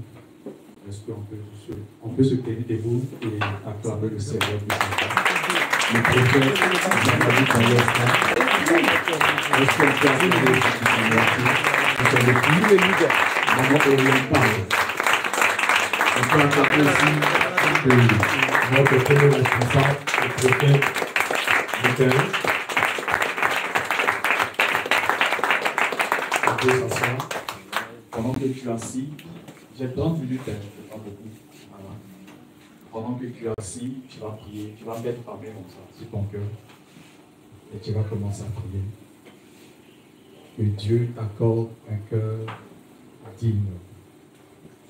Speaker 5: Est-ce qu'on peut se tenir debout et acclamer le Seigneur du Seigneur? Le prophète, est-ce qu'on peut acclamer le Seigneur? C'est le plus oriental. On peut acclamer aussi notre premier responsable, le prophète Michael. On peut s'asseoir. Pendant que tu es assis, j'ai 30 minutes, c'est pas beaucoup. Voilà. Pendant que tu es assis, tu vas prier, tu vas mettre ta main comme ça sur ton cœur et tu vas commencer à prier. Que Dieu t'accorde un cœur digne,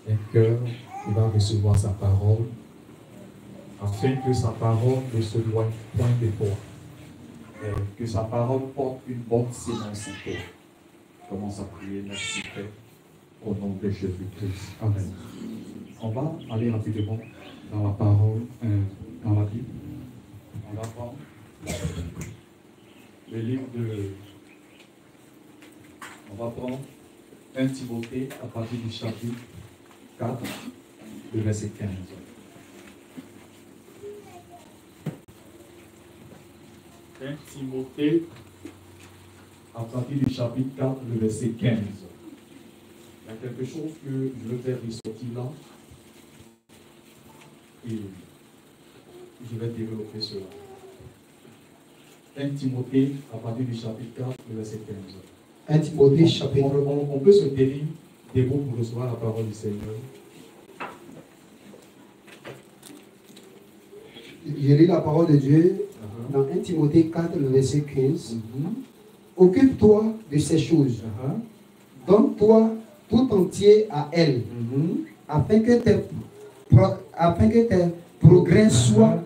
Speaker 5: un cœur qui va recevoir sa parole, afin que sa parole ne se loigne point de toi, mais que sa parole porte une bonne sémence en toi. Commence à prier, merci Père, au nom de Jésus-Christ. Amen. On va aller rapidement dans la parole, dans la Bible. On va prendre le livre de... On va prendre 1 Timothée à partir du chapitre 4, le verset 15. 1 Timothée à partir du chapitre 4, le verset 15. Il y a quelque chose que je veux faire ressortir là. Et je vais développer cela. 1 Timothée à partir du chapitre 4, le verset 15.
Speaker 2: 1 Timothée, chapitre...
Speaker 5: On peut se tenir debout pour recevoir la parole du Seigneur.
Speaker 2: Je lis la parole de Dieu dans 1 Timothée 4, le verset 15. Occupe-toi de ces choses. Donne-toi tout entier à elle, afin que tes progrès soient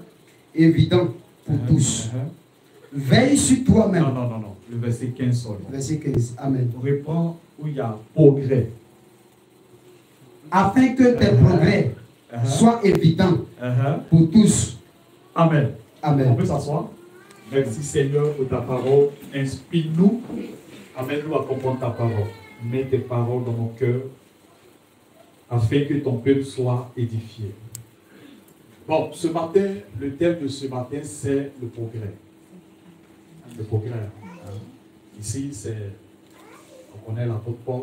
Speaker 2: évidents pour tous. Veille sur toi-même.
Speaker 5: Non. Le verset 15 seulement.
Speaker 2: Verset 15. Amen.
Speaker 5: On reprend où il y a progrès.
Speaker 2: Afin que tes progrès soient évidents pour tous.
Speaker 5: Amen.
Speaker 2: Amen.
Speaker 5: On peut s'asseoir. Merci Seigneur pour ta parole. Inspire-nous. Amène-nous à comprendre ta parole. Mets tes paroles dans nos cœurs afin que ton peuple soit édifié. Bon, ce matin, le thème de ce matin, c'est le progrès. Le progrès. Ici, on connaît l'apôtre Paul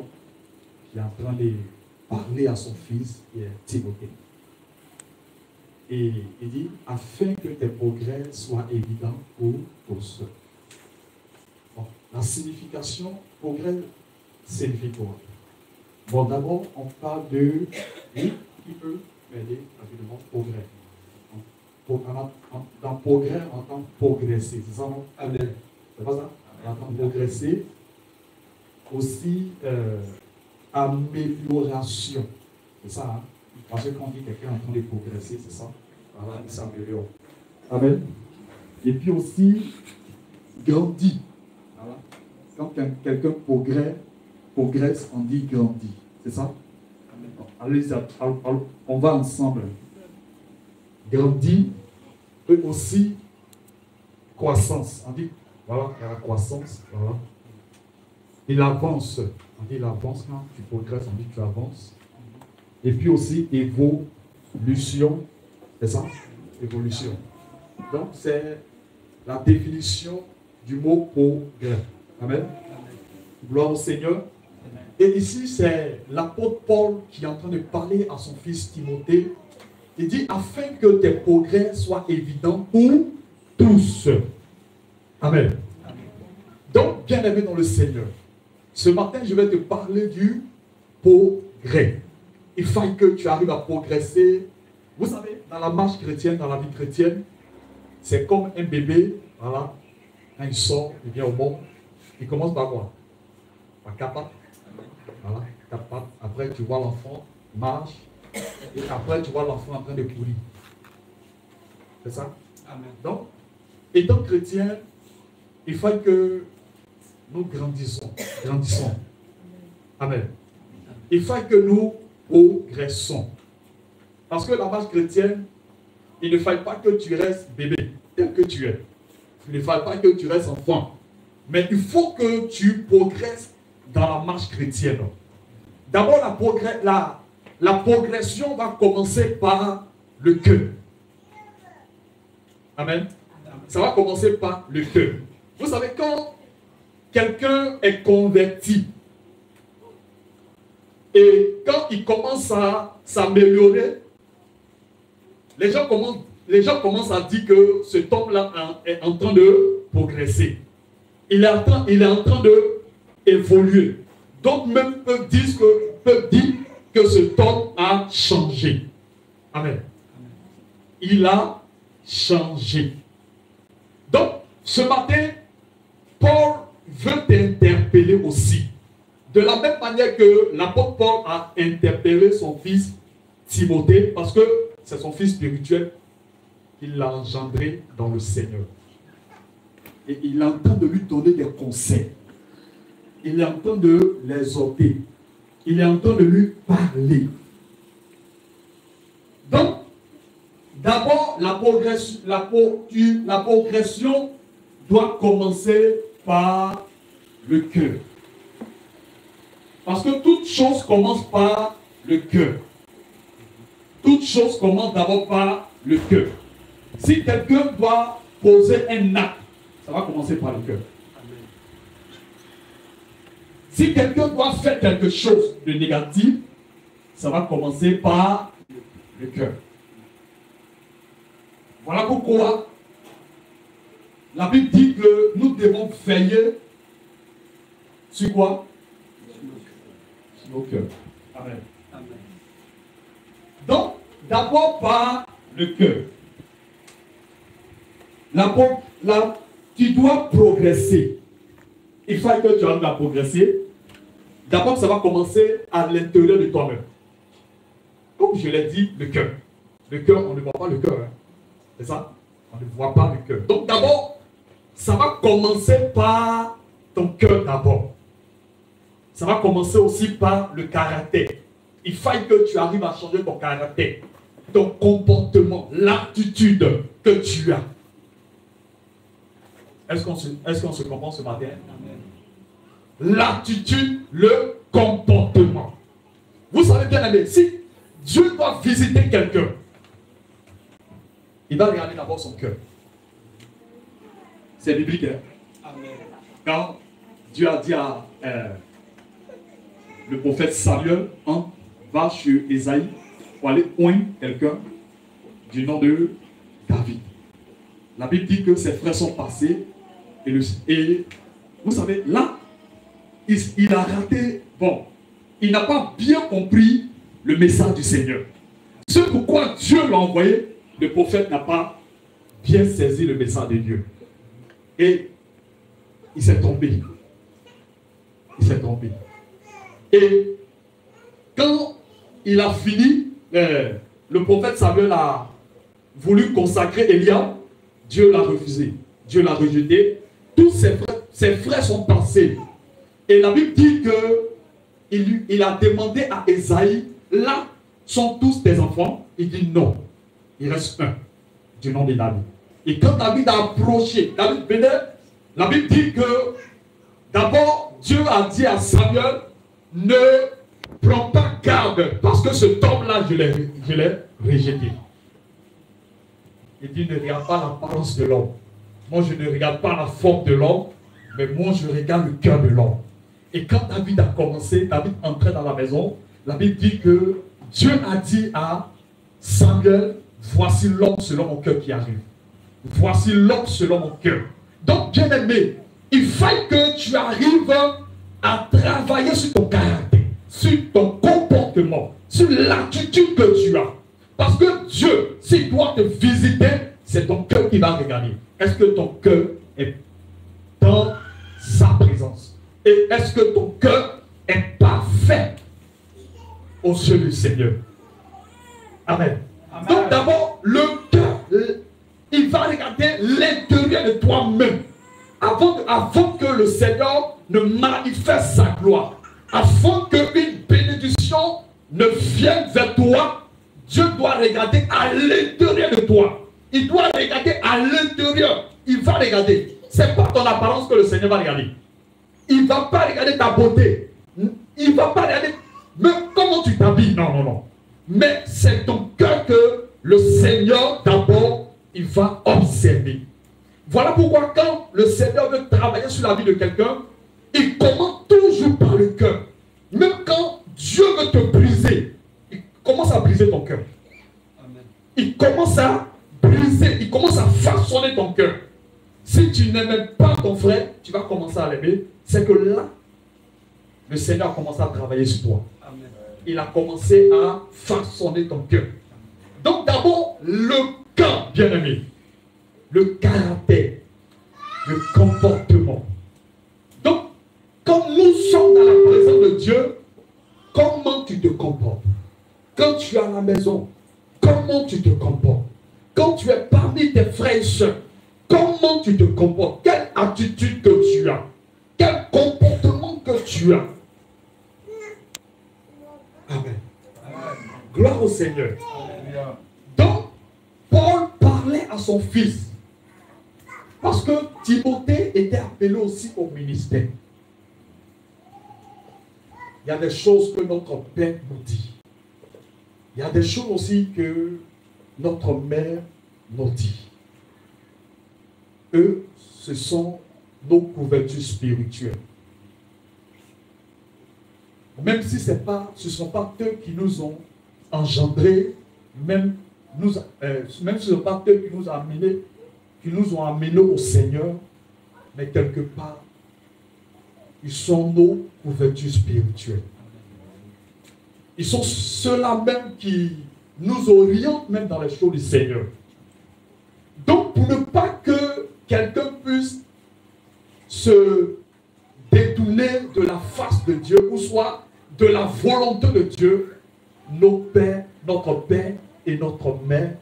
Speaker 5: qui est en train de parler à son fils, qui est Timothée. Et il dit, afin que tes progrès soient évidents pour tous. Bon, la signification, progrès, signifie quoi? Bon, d'abord, on parle de, oui, qui peut m'aider rapidement, progrès. Dans progrès, on entend progresser. C'est ça, non? Amen. C'est pas ça? On entend progresser. Aussi, amélioration. C'est ça, hein? Parce que quand on dit quelqu'un est en train de progresser, c'est ça. Voilà, il s'améliore. Amen. Et puis aussi, grandit. Voilà. Quand quelqu'un progresse, on dit grandit. C'est ça? Allez, on va ensemble. Grandit peut aussi croissance. On dit, voilà, il y a la croissance. Voilà. il avance. On dit il avance quand tu progresses, on dit que tu avances. Et puis aussi évolution. C'est ça? Évolution. Donc c'est la définition du mot progrès. Amen. Gloire au Seigneur. Et ici, c'est l'apôtre Paul qui est en train de parler à son fils Timothée. Il dit, afin que tes progrès soient évidents pour tous. Amen. Donc, bien-aimé dans le Seigneur, ce matin, je vais te parler du progrès. Il faut que tu arrives à progresser. Vous savez, dans la marche chrétienne, dans la vie chrétienne, c'est comme un bébé, voilà, quand il sort, il vient au monde, il commence par quoi? Par quatre pattes. Voilà, quatre pattes. Après, tu vois l'enfant marche, et après, tu vois l'enfant en train de courir. C'est ça? Amen. Donc, étant chrétien, il faut que nous grandissons. Amen. Il faut que nous progressons. Parce que la marche chrétienne, il ne faut pas que tu restes bébé, tel que tu es. Il ne faut pas que tu restes enfant. Mais il faut que tu progresses dans la marche chrétienne. D'abord, la progression va commencer par le cœur. Amen. Ça va commencer par le cœur. Vous savez, quand quelqu'un est converti et quand il commence à s'améliorer, les gens commencent à dire que cet homme-là est en train de progresser. Il est en train de évoluer. Donc même peuvent dire que cet homme a changé. Amen. Il a changé. Donc, ce matin, Paul veut t'interpeller aussi. De la même manière que l'apôtre Paul a interpellé son fils Timothée, parce que c'est son fils spirituel qu'il l'a engendré dans le Seigneur. Et il est en train de lui donner des conseils. Il est en train de l'exhorter. Il est en train de lui parler. Donc, d'abord, la progression doit commencer par le cœur. Parce que toute chose commence par le cœur. Toute chose commence d'abord par le cœur. Si quelqu'un doit poser un acte, ça va commencer par le cœur. Si quelqu'un doit faire quelque chose de négatif, ça va commencer par le cœur. Voilà pourquoi la Bible dit que nous devons veiller sur quoi? Sur nos cœurs. Amen. Amen. Donc, d'abord par le cœur. Tu dois progresser. Il faut que tu arrives à progresser. D'abord, ça va commencer à l'intérieur de toi-même. Comme je l'ai dit, le cœur. Le cœur, on ne voit pas le cœur. Hein. C'est ça? On ne voit pas le cœur. Donc d'abord, ça va commencer par ton cœur d'abord. Ça va commencer aussi par le caractère. Il faut que tu arrives à changer ton caractère, ton comportement, l'attitude que tu as. Est-ce qu'on se comprend ce matin? L'attitude, le comportement. Vous savez bien, aimé, si Dieu doit visiter quelqu'un, il va regarder d'abord son cœur. C'est biblique, hein? Amen. Quand Dieu a dit à le prophète Samuel, va chez Esaïe pour aller oindre quelqu'un du nom de David. La Bible dit que ses frères sont passés et vous savez, là, il a raté, il n'a pas bien compris le message du Seigneur. C'est pourquoi Dieu l'a envoyé, le prophète n'a pas bien saisi le message de Dieu. Et il s'est trompé. Il s'est trompé. Et quand il a fini, le prophète Samuel a voulu consacrer Eliab, Dieu l'a refusé. Dieu l'a rejeté. Tous ses frères sont passés. Et la Bible dit qu'il a demandé à Esaïe, là sont tous tes enfants. Il dit non. Il reste un, du nom de David. Et quand David a approché, David venait, la Bible dit que d'abord
Speaker 6: Dieu a dit à Samuel, ne prends pas garde, parce que ce homme-là, je l'ai rejeté. Il dit, ne regarde pas l'apparence de l'homme. Moi, je ne regarde pas la forme de l'homme, mais moi, je regarde le cœur de l'homme. Et quand David a commencé, David entrait dans la maison, la Bible dit que Dieu a dit à Samuel, voici l'homme selon mon cœur qui arrive. Voici l'homme selon mon cœur. Donc, bien aimé, il faut que tu arrives à travailler sur ton caractère, sur ton comportement, sur l'attitude que tu as. Parce que Dieu, s'il doit te visiter, c'est ton cœur qui va regarder. Est-ce que ton cœur est dans sa présence? Et est-ce que ton cœur est parfait aux yeux du Seigneur? Amen. Amen. Donc d'abord, le cœur, il va regarder l'intérieur de toi-même. Avant que le Seigneur ne manifeste sa gloire, avant qu'une bénédiction ne vienne vers toi, Dieu doit regarder à l'intérieur de toi. Il doit regarder à l'intérieur. Il va regarder. Ce n'est pas ton apparence que le Seigneur va regarder. Il ne va pas regarder ta beauté. Il ne va pas regarder même comment tu t'habilles. Non, non, non. Mais c'est ton cœur que le Seigneur, d'abord, il va observer. Voilà pourquoi quand le Seigneur veut travailler sur la vie de quelqu'un, il commence toujours par le cœur. Même quand Dieu veut te briser, il commence à briser ton cœur. Il commence à briser, il commence à façonner ton cœur. Si tu n'aimes pas ton frère, tu vas commencer à l'aimer. C'est que là, le Seigneur a commencé à travailler sur toi. Amen. Il a commencé à façonner ton cœur. Donc d'abord, le cœur, bien-aimé. Le caractère, le comportement. Donc, quand nous sommes dans la présence de Dieu, comment tu te comportes? Quand tu es à la maison, comment tu te comportes? Quand tu es parmi tes frères et sœurs, comment tu te comportes? Quelle attitude que tu as? Quel comportement que tu as? Amen. Amen. Gloire au Seigneur. Amen. Donc, Paul parlait à son fils. Parce que Timothée était appelé aussi au ministère. Il y a des choses que notre Père nous dit. Il y a des choses aussi que notre mère nous dit. Eux, ce sont nos couvertures spirituelles. Même si ce ne sont pas eux qui nous ont engendrés, même si ce ne sont pas eux qui nous ont amenés au Seigneur, mais quelque part, ils sont nos couvertures spirituelles. Ils sont ceux-là même qui nous orientent même dans les choses du Seigneur. Donc, pour ne pas que quelqu'un puisse se détourner de la face de Dieu, ou soit de la volonté de Dieu, nos pères, notre père et notre mère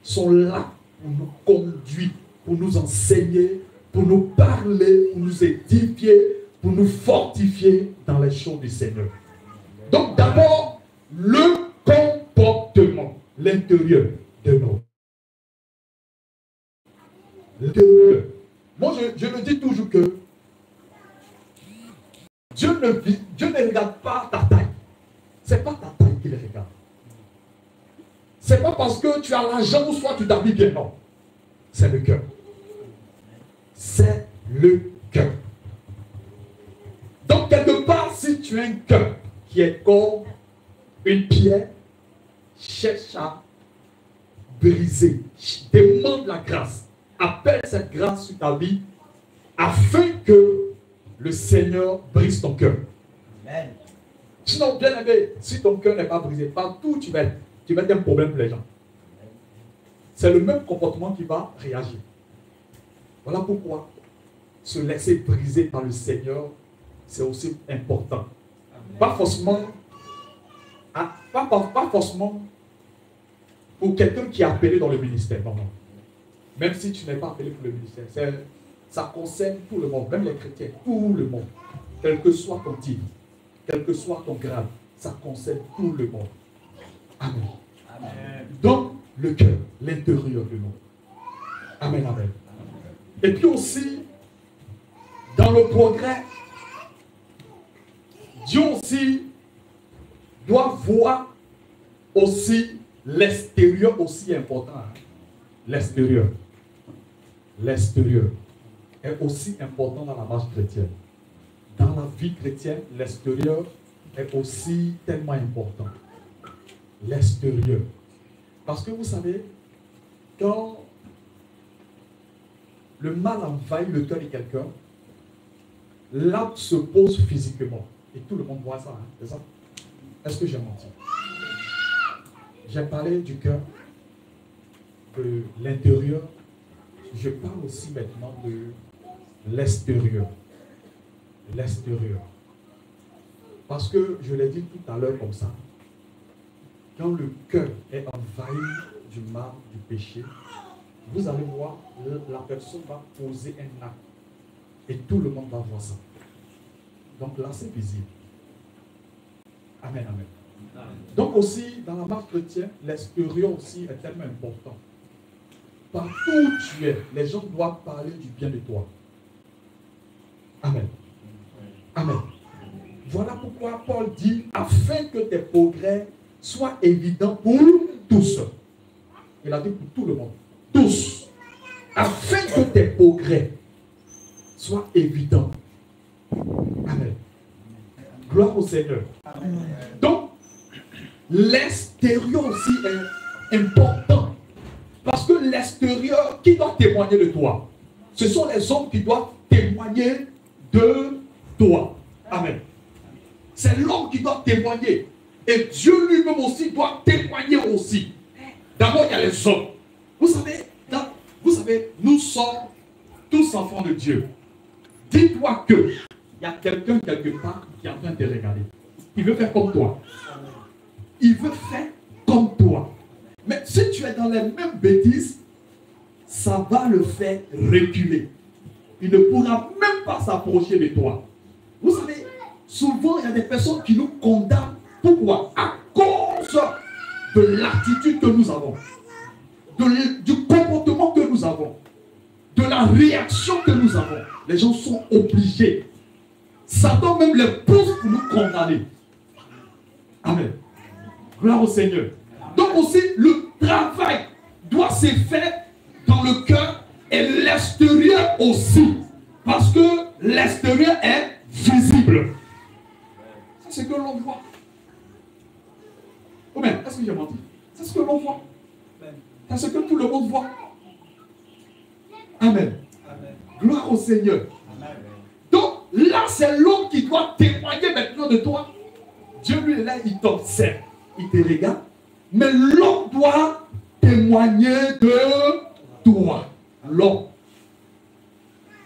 Speaker 6: sont là pour nous conduire, pour nous enseigner, pour nous parler, pour nous édifier, pour nous fortifier dans les choses du Seigneur. Donc d'abord, le comportement, l'intérieur de nous. L'intérieur. Moi, je le dis toujours que Dieu ne regarde pas ta taille. Ce n'est pas ta taille qu'il regarde. Ce n'est pas parce que tu as l'argent ou soit tu t'habilles bien, non. C'est le cœur. C'est le cœur. Donc, quelque part, si tu as un cœur qui est comme une pierre, cherche à briser. Demande la grâce. Appelle cette grâce sur ta vie afin que le Seigneur brise ton cœur. Amen. Sinon, bien aimé, si ton cœur n'est pas brisé, partout tu vas être un problème pour les gens. C'est le même comportement qui va réagir. Voilà pourquoi se laisser briser par le Seigneur, c'est aussi important. Amen. Pas forcément pour quelqu'un qui est appelé dans le ministère. Non, non. Même si tu n'es pas appelé pour le ministère, ça concerne tout le monde, même les chrétiens, tout le monde. Quel que soit ton titre, quel que soit ton grade, ça concerne tout le monde. Amen. Amen. Donc, le cœur, l'intérieur de nous. Amen, amen. Et puis aussi, dans le progrès, Dieu aussi doit voir aussi l'extérieur aussi important. Hein. L'extérieur. L'extérieur est aussi important dans la marche chrétienne. Dans la vie chrétienne, l'extérieur est aussi tellement important. L'extérieur. Parce que vous savez, quand le mal envahit le cœur de quelqu'un, l'acte se pose physiquement. Et tout le monde voit ça, hein, c'est ça? Est-ce que j'ai menti? J'ai parlé du cœur, de l'intérieur. Je parle aussi maintenant de l'extérieur. L'extérieur. Parce que je l'ai dit tout à l'heure comme ça. Quand le cœur est envahi du mal, du péché, vous allez voir, la personne va poser un acte. Et tout le monde va voir ça. Donc là, c'est visible. Amen, amen. Donc aussi, dans la marche chrétienne, l'extérieur aussi est tellement important. Partout où tu es, les gens doivent parler du bien de toi. Amen. Amen. Voilà pourquoi Paul dit, afin que tes progrès soient évidents pour tous. Il a dit pour tout le monde. Tous. Afin que tes progrès soient évidents. Amen. Gloire au Seigneur. Amen. Donc, l'extérieur aussi est important. Parce que l'extérieur, qui doit témoigner de toi? Ce sont les hommes qui doivent témoigner de toi. Amen. C'est l'homme qui doit témoigner. Et Dieu lui-même aussi doit témoigner aussi. D'abord, il y a les hommes. Vous savez, nous sommes tous enfants de Dieu. Dis-toi que il y a quelqu'un quelque part qui est en train de te regarder. Il veut faire comme toi. Il veut faire comme toi. Mais si tu es dans les mêmes bêtises, ça va le faire reculer. Il ne pourra même pas s'approcher de toi. Vous savez, souvent il y a des personnes qui nous condamnent. Pourquoi? À cause de l'attitude que nous avons, du comportement que nous avons, de la réaction que nous avons. Les gens sont obligés. Satan même les pousse pour nous condamner. Amen. Gloire au Seigneur. Donc aussi, le travail doit se faire dans le cœur et l'extérieur aussi. Parce que l'extérieur est visible. C'est ce que l'on voit. Oh bien, est-ce que j'ai menti? C'est ce que l'on voit. C'est ce que tout le monde voit. Amen. Amen. Gloire au Seigneur. Amen. Donc là, c'est l'homme qui doit témoigner maintenant de toi. Dieu lui est là, il t'observe. Il te regarde. Mais l'homme doit témoigner de toi. L'homme.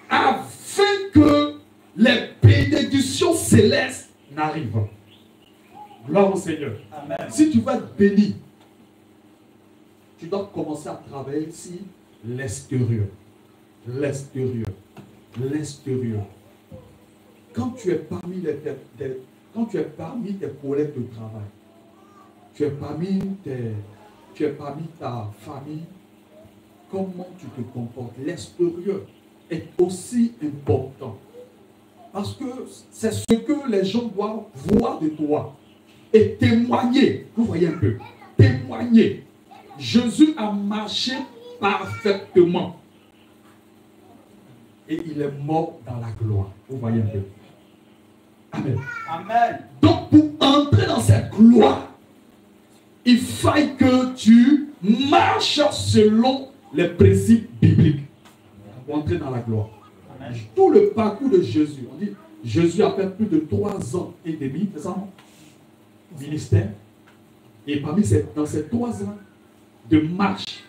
Speaker 6: Afin que les bénédictions célestes n'arrivent. Gloire au Seigneur. Amen. Si tu veux être béni, tu dois commencer à travailler sur l'extérieur. L'extérieur. L'extérieur. Quand tu es parmi tes collègues de travail, tu es parmi ta famille, comment tu te comportes? L'extérieur est aussi important. Parce que c'est ce que les gens doivent voir de toi. Et témoigner. Vous voyez un peu. Témoigner. Jésus a marché parfaitement. Et il est mort dans la gloire. Vous voyez un peu. Amen. Amen. Donc pour entrer dans cette gloire, il faille que tu marches selon les principes bibliques. Pour entrer dans la gloire. Amen. Tout le parcours de Jésus. On dit, Jésus a fait plus de 3 ans et demi, c'est ça? Ministère. Et dans ces 3 ans de marche,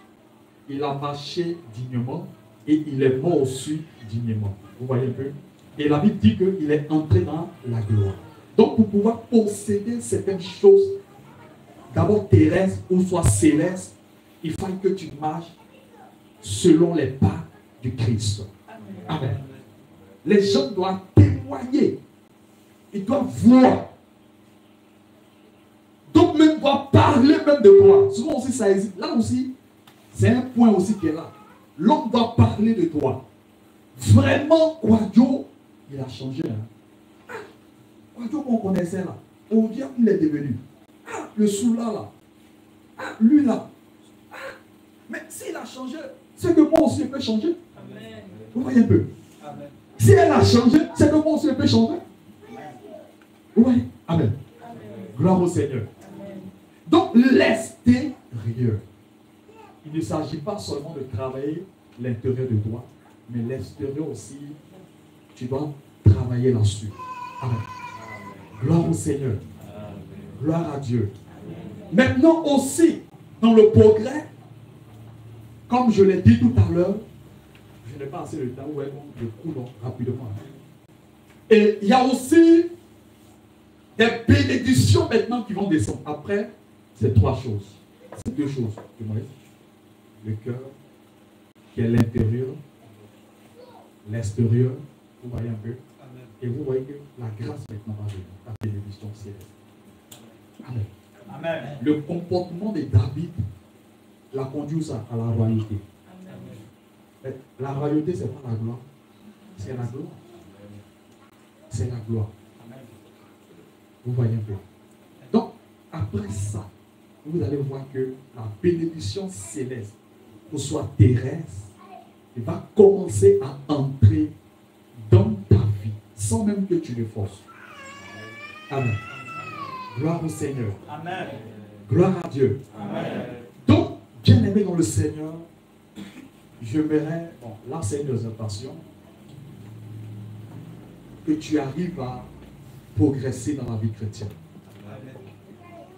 Speaker 6: il a marché dignement et il est mort aussi dignement. Vous voyez un peu? Et la Bible dit qu'il est entré dans la gloire. Donc pour pouvoir posséder certaines choses, d'abord terrestres ou soit célestes, il faut que tu marches selon les pas du Christ. Amen. Les gens doivent témoigner. Ils doivent voir. Donc même doivent parler même de toi. Souvent aussi ça existe. Là aussi, c'est un point aussi qui est là. L'homme doit parler de toi. Vraiment, Quadio, il a changé. Hein? radio qu'on connaissait là, on dit qu'il est devenu. Ah, le soula là. Ah, lui là. Ah, mais s'il a changé, c'est que moi aussi je peux changer. Amen. Vous voyez un peu? Amen. Si elle a changé, c'est que moi aussi je peux changer. Amen. Vous voyez? Amen. Amen. Gloire au Seigneur. Amen. Donc l'extérieur. Il ne s'agit pas seulement de travailler l'intérieur de toi, mais l'extérieur aussi, tu dois travailler là-dessus. Amen. Gloire au Seigneur. Amen. Gloire à Dieu. Amen. Maintenant aussi, dans le progrès, comme je l'ai dit tout à l'heure, je n'ai pas assez de temps, ouais, donc je coule rapidement. Et il y a aussi des bénédictions maintenant qui vont descendre. Après, c'est trois choses. C'est deux choses. Le cœur, qui est l'intérieur, l'extérieur, vous voyez un peu. Amen. Et vous voyez que la grâce maintenant va venir, la bénédiction céleste. Amen. Amen. Le comportement de David l'a conduit à la royauté. Amen. La royauté, ce n'est pas la gloire, c'est la gloire. C'est la gloire. Amen. Vous voyez un peu. Donc, après ça, vous allez voir que la bénédiction céleste, pour soit terrestre, il va commencer à entrer dans ta vie, sans même que tu le forces. Amen. Gloire au Seigneur. Amen. Gloire à Dieu. Amen. Donc, bien aimé dans le Seigneur, j'aimerais, bon, là c'est une exhortation, que tu arrives à progresser dans la vie chrétienne. Amen.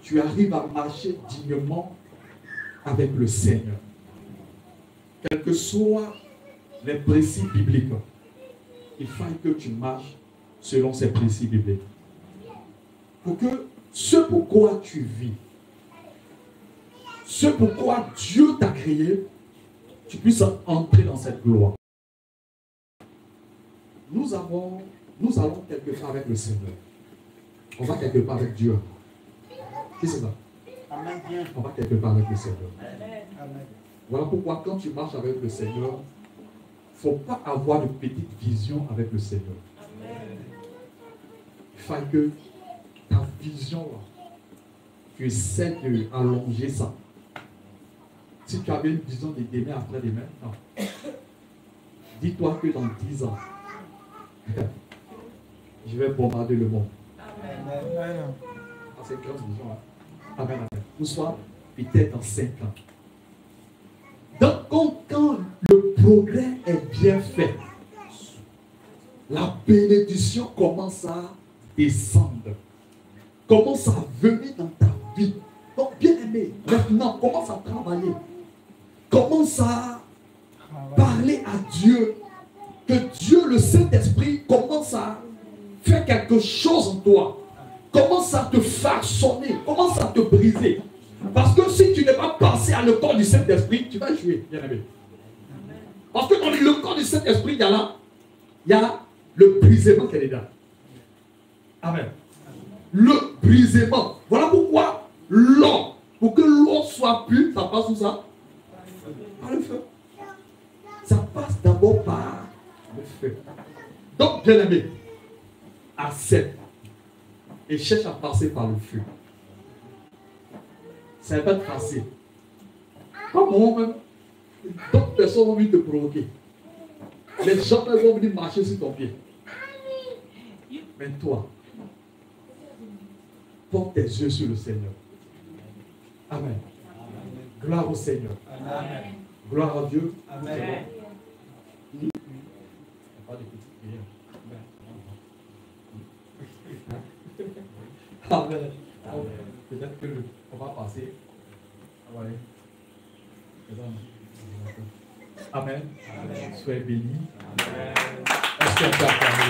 Speaker 6: Tu arrives à marcher dignement avec le Seigneur. Quels que soient les principes bibliques, il faut que tu marches selon ces principes bibliques. Pour que ce pourquoi tu vis, ce pourquoi Dieu t'a créé, tu puisses entrer dans cette gloire. Nous allons quelque part avec le Seigneur. On va quelque part avec Dieu. Qu'est-ce que c'est ça? On va quelque part avec le Seigneur. Amen. Voilà pourquoi quand tu marches avec le Seigneur, il ne faut pas avoir de petite vision avec le Seigneur. Amen. Il faut que ta vision, tu essaies d'allonger ça. Si tu avais une vision de demain après demain, non. Dis-toi que dans 10 ans, je vais bombarder le monde. Amen. Ah, c'est une grande vision. Hein? Amen, amen. Ou soit peut-être dans 5 ans. Donc, quand le progrès est bien fait, la bénédiction commence à descendre, commence à venir dans ta vie. Donc, bien aimé, maintenant, commence à travailler. Commence à parler à Dieu. Que Dieu, le Saint-Esprit, commence à faire quelque chose en toi. Commence à te façonner, commence à te briser. Parce que si tu n'es pas passé à le corps du Saint-Esprit, tu vas jouer, bien aimé. Parce que dans le corps du Saint-Esprit, il y a le brisement qui est dedans. Amen. Le brisement. Voilà pourquoi l'eau, pour que l'eau soit pure, ça passe où ça? Par le feu. Ça passe d'abord par le feu. Donc, bien aimé, accepte et cherche à passer par le feu. Ça va pas être facile. Comme moi-même, d'autres personnes vont venir te provoquer. Les gens vont venir marcher sur ton pied. Mais toi, porte tes yeux sur le Seigneur. Amen. Gloire au Seigneur. Amen. Gloire à Dieu. Amen. Amen. Peut-être qu'on va passer. Amen. Amen. Soyez bénis. Amen. Est-ce qu'on peut acclamer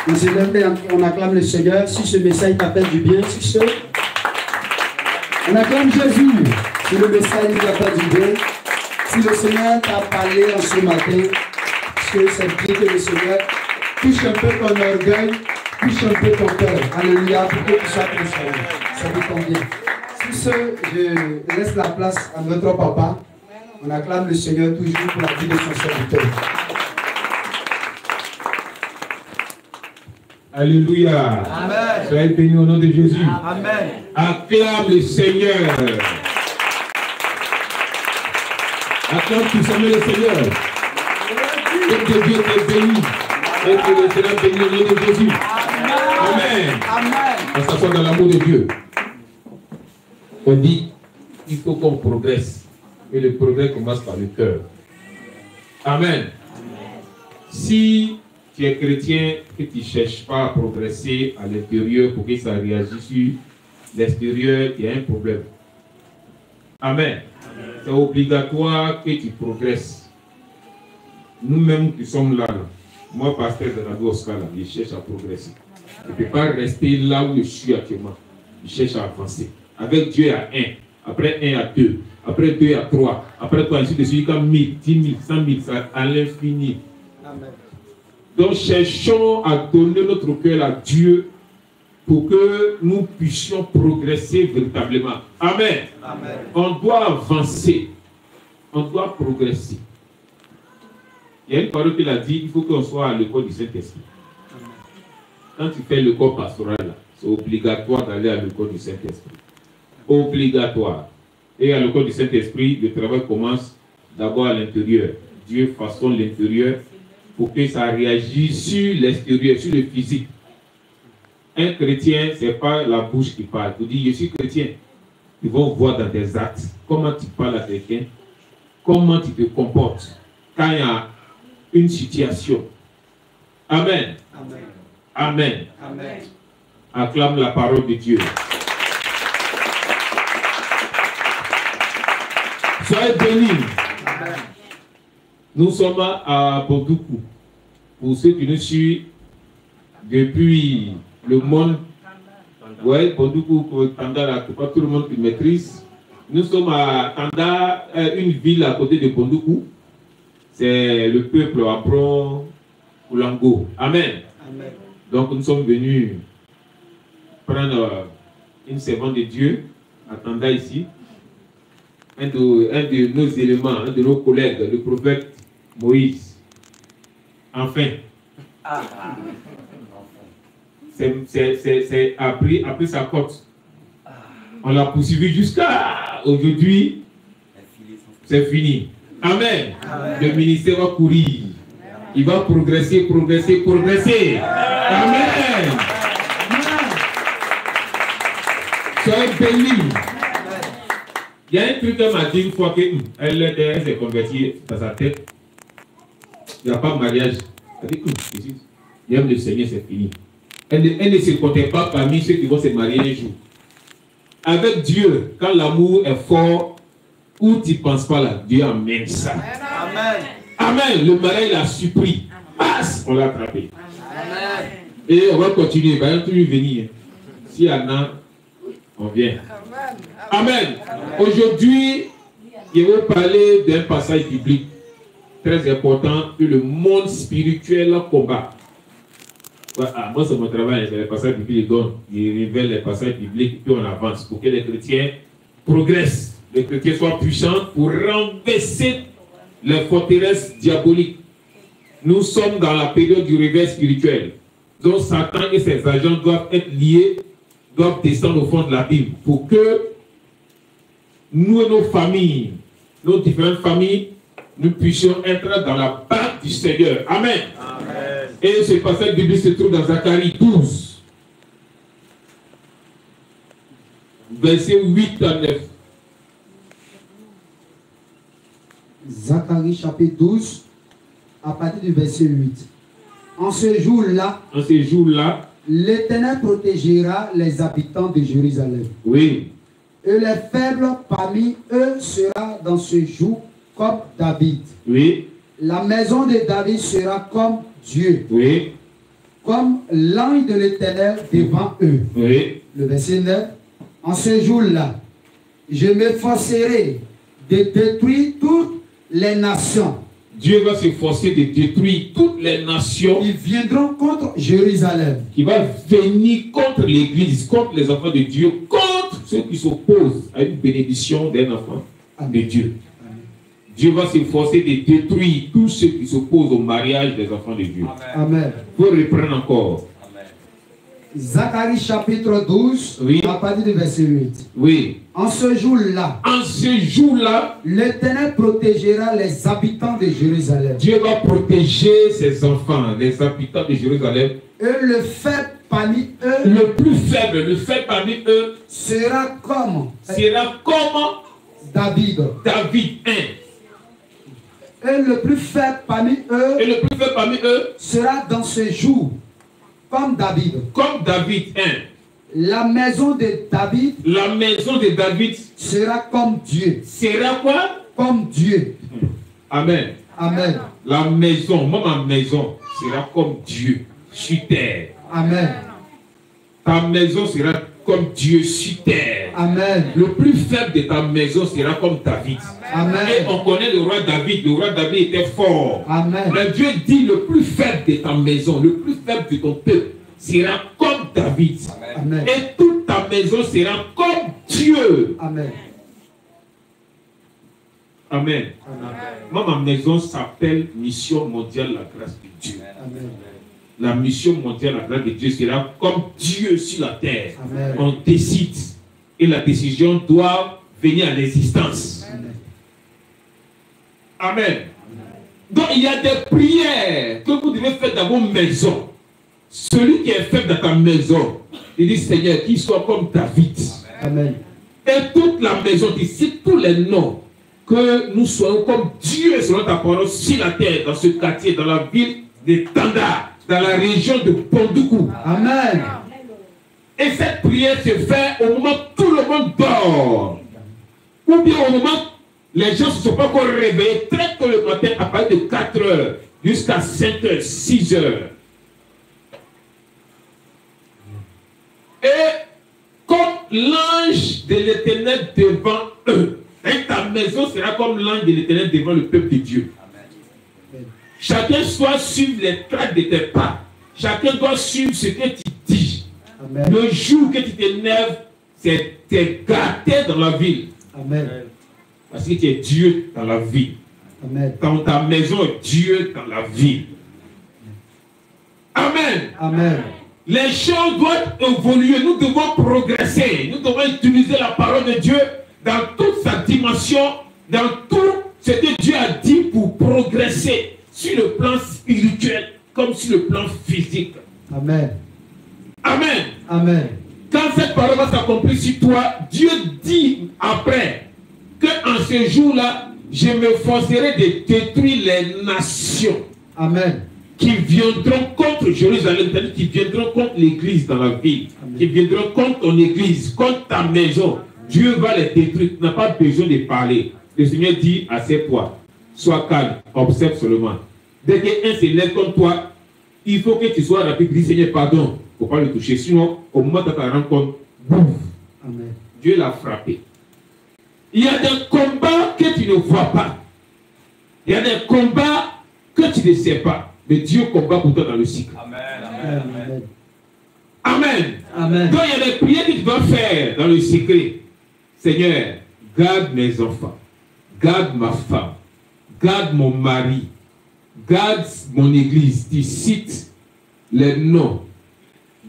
Speaker 6: le Seigneur?
Speaker 2: On acclame le Seigneur. Si ce message t'a fait du bien, on acclame Jésus. Si le message t'a fait du bien, si le Seigneur t'a parlé en ce matin, parce que c'est bien que le Seigneur touche un peu ton orgueil, touche un peu ton cœur. Alléluia, pour que tu sois transformé. Ça vous convient. Sur ce, je laisse la place à notre papa. On acclame le Seigneur toujours pour la vie de son serviteur.
Speaker 6: Alléluia.
Speaker 2: Amen.
Speaker 6: Soyez bénis au nom de Jésus.
Speaker 2: Amen.
Speaker 6: Acclame le Seigneur. Acclame tout simplement le Seigneur. Et que Dieu te bénisse. Et que le Seigneur bénisse au nom de Jésus. Amen.
Speaker 2: Amen.
Speaker 6: On s'assoit dans l'amour de Dieu. On dit, il faut qu'on progresse. Et le progrès commence par le cœur. Amen. Si tu es chrétien et tu ne cherches pas à progresser à l'intérieur pour que ça réagisse sur l'extérieur, il y a un problème. Amen. C'est obligatoire que tu progresses. Nous-mêmes qui sommes là, moi, pasteur de la Oscar, je cherche à progresser. Je ne peux pas rester là où je suis actuellement. Je cherche à avancer. Avec Dieu à 1, après 1 à 2, après 2 à 3, après 3, ainsi de suite, comme 1000, 10 000, 100 000, à l'infini.
Speaker 2: Amen.
Speaker 6: Donc cherchons à donner notre cœur à Dieu pour que nous puissions progresser véritablement. Amen.
Speaker 2: Amen.
Speaker 6: On doit avancer. On doit progresser. Il y a une parole qu'il a dit, il faut qu'on soit à l'école du Saint-Esprit. Quand tu fais l'école pastorale, c'est obligatoire d'aller à l'école du Saint-Esprit. Obligatoire. Et à l'école du Saint-Esprit, le travail commence d'abord à l'intérieur. Dieu façonne l'intérieur pour que ça réagisse sur l'extérieur, sur le physique. Un chrétien, ce n'est pas la bouche qui parle. Tu dis, je suis chrétien. Ils vont voir dans tes actes comment tu parles à quelqu'un, comment tu te comportes quand il y a une situation. Amen.
Speaker 2: Amen.
Speaker 6: Amen.
Speaker 2: Amen.
Speaker 6: Acclame la parole de Dieu. Soyez bénis.
Speaker 2: Amen.
Speaker 6: Nous sommes à Bondoukou. Pour ceux qui nous suivent depuis le monde, ouais, Bondoukou, Tanda, là, pas tout le monde qui maîtrise. Nous sommes à Tanda, une ville à côté de Bondoukou. C'est le peuple Apron Oulango. Amen.
Speaker 2: Amen.
Speaker 6: Donc nous sommes venus prendre une servante de Dieu à Tanda ici. Un de nos éléments, un de nos collègues, le prophète Moïse. Enfin. C'est après sa côte. On l'a poursuivi jusqu'à aujourd'hui. C'est fini. Amen.
Speaker 2: Amen.
Speaker 6: Le ministère va courir. Il va progresser, progresser, progresser. Amen. Soyez bénis. Il y a un truc qu'elle m'a dit une fois qu'elle s'est convertie dans sa tête. Il n'y a pas de mariage. Elle dit, il aime le Seigneur, c'est fini. Elle ne se comptait pas parmi ceux qui vont se marier un jour. Avec Dieu, quand l'amour est fort, où tu ne penses pas là, Dieu amène ça.
Speaker 2: Amen.
Speaker 6: Amen. Le mariage l'a surpris. Passe, on l'a attrapé.
Speaker 2: Amen.
Speaker 6: Et on va continuer. Il va toujours venir. S'il y en a, on vient. Amen. Aujourd'hui, je vais parler d'un passage biblique très important que le monde spirituel combat. Moi, c'est mon travail, c'est les passages bibliques. Il révèle les passages bibliques, puis on avance pour que les chrétiens progressent, les chrétiens soient puissants pour renverser les forteresses diaboliques. Nous sommes dans la période du réveil spirituel. Donc, Satan et ses agents doivent être liés, doivent descendre au fond de la Bible pour que nous et nos familles, nos différentes familles, nous puissions être dans la barque du Seigneur. Amen.
Speaker 2: Amen.
Speaker 6: Et ce passage biblique se trouve dans Zacharie 12, versets 8 à 9.
Speaker 2: Zacharie chapitre 12, à partir du verset 8. En ce jour-là, l'Éternel protégera les habitants de Jérusalem.
Speaker 6: Oui.
Speaker 2: Et les faibles parmi eux sera dans ce jour comme David.
Speaker 6: Oui.
Speaker 2: La maison de David sera comme Dieu.
Speaker 6: Oui.
Speaker 2: Comme l'ange de l'Éternel devant eux.
Speaker 6: Oui.
Speaker 2: Le verset 9. En ce jour-là, je m'efforcerai de détruire toutes les nations.
Speaker 6: Dieu va s'efforcer de détruire toutes les nations.
Speaker 2: Ils viendront contre Jérusalem.
Speaker 6: Qui va venir contre l'Église, contre les enfants de Dieu, contre ceux qui s'opposent à une bénédiction d'un enfant de Dieu. Dieu va s'efforcer de détruire tous ceux qui s'opposent au mariage des enfants de Dieu.
Speaker 2: Amen.
Speaker 6: Il faut reprendre encore.
Speaker 2: Zacharie chapitre 12,
Speaker 6: Oui.
Speaker 2: à partir du verset 8.
Speaker 6: Oui.
Speaker 2: En ce jour-là,
Speaker 6: En ce jour-là,
Speaker 2: l'Éternel protégera les habitants de Jérusalem.
Speaker 6: Dieu va protéger ses enfants, les habitants de Jérusalem.
Speaker 2: Et le faible parmi eux
Speaker 6: Le plus faible, le faible parmi eux,
Speaker 2: sera comme David.
Speaker 6: David 1.
Speaker 2: Et le plus faible parmi eux
Speaker 6: Et le plus faible parmi eux,
Speaker 2: sera dans ce jour comme David.
Speaker 6: comme David 1.
Speaker 2: La maison de David
Speaker 6: La maison de David
Speaker 2: sera comme Dieu.
Speaker 6: sera quoi?
Speaker 2: Comme Dieu.
Speaker 6: Amen.
Speaker 2: Amen.
Speaker 6: La maison, moi ma maison, sera comme Dieu sur terre.
Speaker 2: Amen.
Speaker 6: Ta maison sera comme Dieu sur terre.
Speaker 2: Amen.
Speaker 6: Le plus faible de ta maison sera comme David.
Speaker 2: Amen.
Speaker 6: Et on connaît le roi David. Le roi David était fort.
Speaker 2: Amen.
Speaker 6: Mais Dieu dit le plus faible de ta maison, le plus faible de ton peuple sera comme David.
Speaker 2: Amen.
Speaker 6: Et toute ta maison sera comme Dieu.
Speaker 2: Amen.
Speaker 6: Amen. Moi, ma maison s'appelle Mission mondiale la grâce de Dieu.
Speaker 2: Amen.
Speaker 6: La mission mondiale la grâce de Dieu sera comme Dieu sur la terre.
Speaker 2: Amen.
Speaker 6: On décide. Et la décision doit venir à l'existence.
Speaker 2: Amen.
Speaker 6: Amen. Donc il y a des prières que vous devez faire dans vos maisons. Celui qui est faible dans ta maison, il dit Seigneur, qu'il soit comme David.
Speaker 2: Amen.
Speaker 6: Et toute la maison, ici, tous les noms, que nous soyons comme Dieu selon ta parole sur la terre, dans ce quartier, dans la ville de Tanda, dans la région de Pondoukou.
Speaker 2: Amen.
Speaker 6: Et cette prière se fait au moment où tout le monde dort. Ou bien au moment où les gens ne se sont pas encore réveillés très tôt le matin à partir de 4 heures jusqu'à 5 heures, 6 heures. Et comme l'ange de l'Éternel devant eux, et ta maison sera comme l'ange de l'Éternel devant le peuple de Dieu. Chacun doit suivre les traces de tes pas. Chacun doit suivre ce que tu dis.
Speaker 2: Amen.
Speaker 6: Le jour que tu t'énerves, c'est gâté dans la ville.
Speaker 2: Amen.
Speaker 6: Parce que tu es Dieu dans la ville.
Speaker 2: Amen.
Speaker 6: Dans ta maison, Dieu dans la ville. Amen.
Speaker 2: Amen.
Speaker 6: Les choses doivent évoluer. Nous devons progresser. Nous devons utiliser la parole de Dieu dans toute sa dimension, dans tout ce que Dieu a dit pour progresser sur le plan spirituel comme sur le plan physique.
Speaker 2: Amen.
Speaker 6: Amen.
Speaker 2: Amen.
Speaker 6: Quand cette parole va s'accomplir sur toi, Dieu dit après qu'en ce jour-là, je me forcerai de détruire les nations.
Speaker 2: Amen.
Speaker 6: Qui viendront contre Jérusalem, c'est-à-dire qui viendront contre l'église dans la ville,
Speaker 2: Amen.
Speaker 6: qui viendront contre ton église, contre ta maison. Dieu va les détruire. Tu n'as pas besoin de parler. Le Seigneur dit, assieds-toi, sois calme, observe seulement. Dès qu'un se lève contre toi, il faut que tu sois rapide, dis Seigneur, pardon, il ne faut pas le toucher. Sinon, au moment de ta rencontre, bouf,
Speaker 2: Amen.
Speaker 6: Dieu l'a frappé. Il y a des combats que tu ne vois pas. Il y a des combats que tu ne sais pas. Mais Dieu combat pour toi dans le cycle.
Speaker 2: Amen.
Speaker 6: Amen.
Speaker 2: Amen.
Speaker 6: Donc il y a des prières que tu dois faire dans le secret. Seigneur, garde mes enfants, garde ma femme, garde mon mari, garde mon église. Tu cites les noms.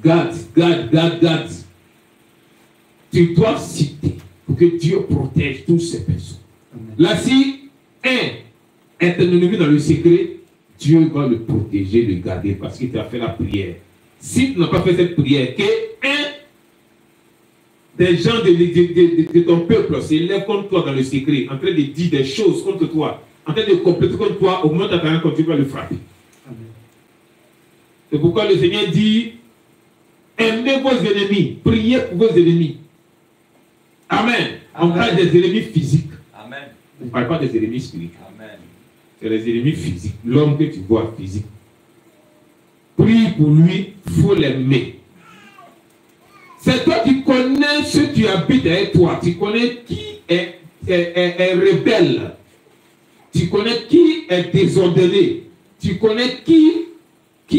Speaker 6: Garde. Tu dois citer pour que Dieu protège toutes ces personnes.
Speaker 2: Amen.
Speaker 6: Là, si un est un ennemi dans le secret, Dieu va le protéger, le garder parce qu'il t'a fait la prière. Si tu n'as pas fait cette prière, qu'un des gens de ton peuple s'élève contre toi dans le secret, en train de dire des choses contre toi, en train de compléter contre toi, au moment où tu as quand tu vas le frapper.
Speaker 2: Amen.
Speaker 6: C'est pourquoi le Seigneur dit, aimez vos ennemis, priez pour vos ennemis. Amen. On parle des ennemis physiques.
Speaker 7: Amen.
Speaker 6: On ne parle pas des ennemis spirituels.
Speaker 7: Amen.
Speaker 6: C'est les ennemis physiques. L'homme que tu vois physique. Prie pour lui, il faut l'aimer. C'est toi qui connais ceux qui habitent avec toi. Tu connais qui est rebelle. Tu connais qui est désordonné. Tu connais qui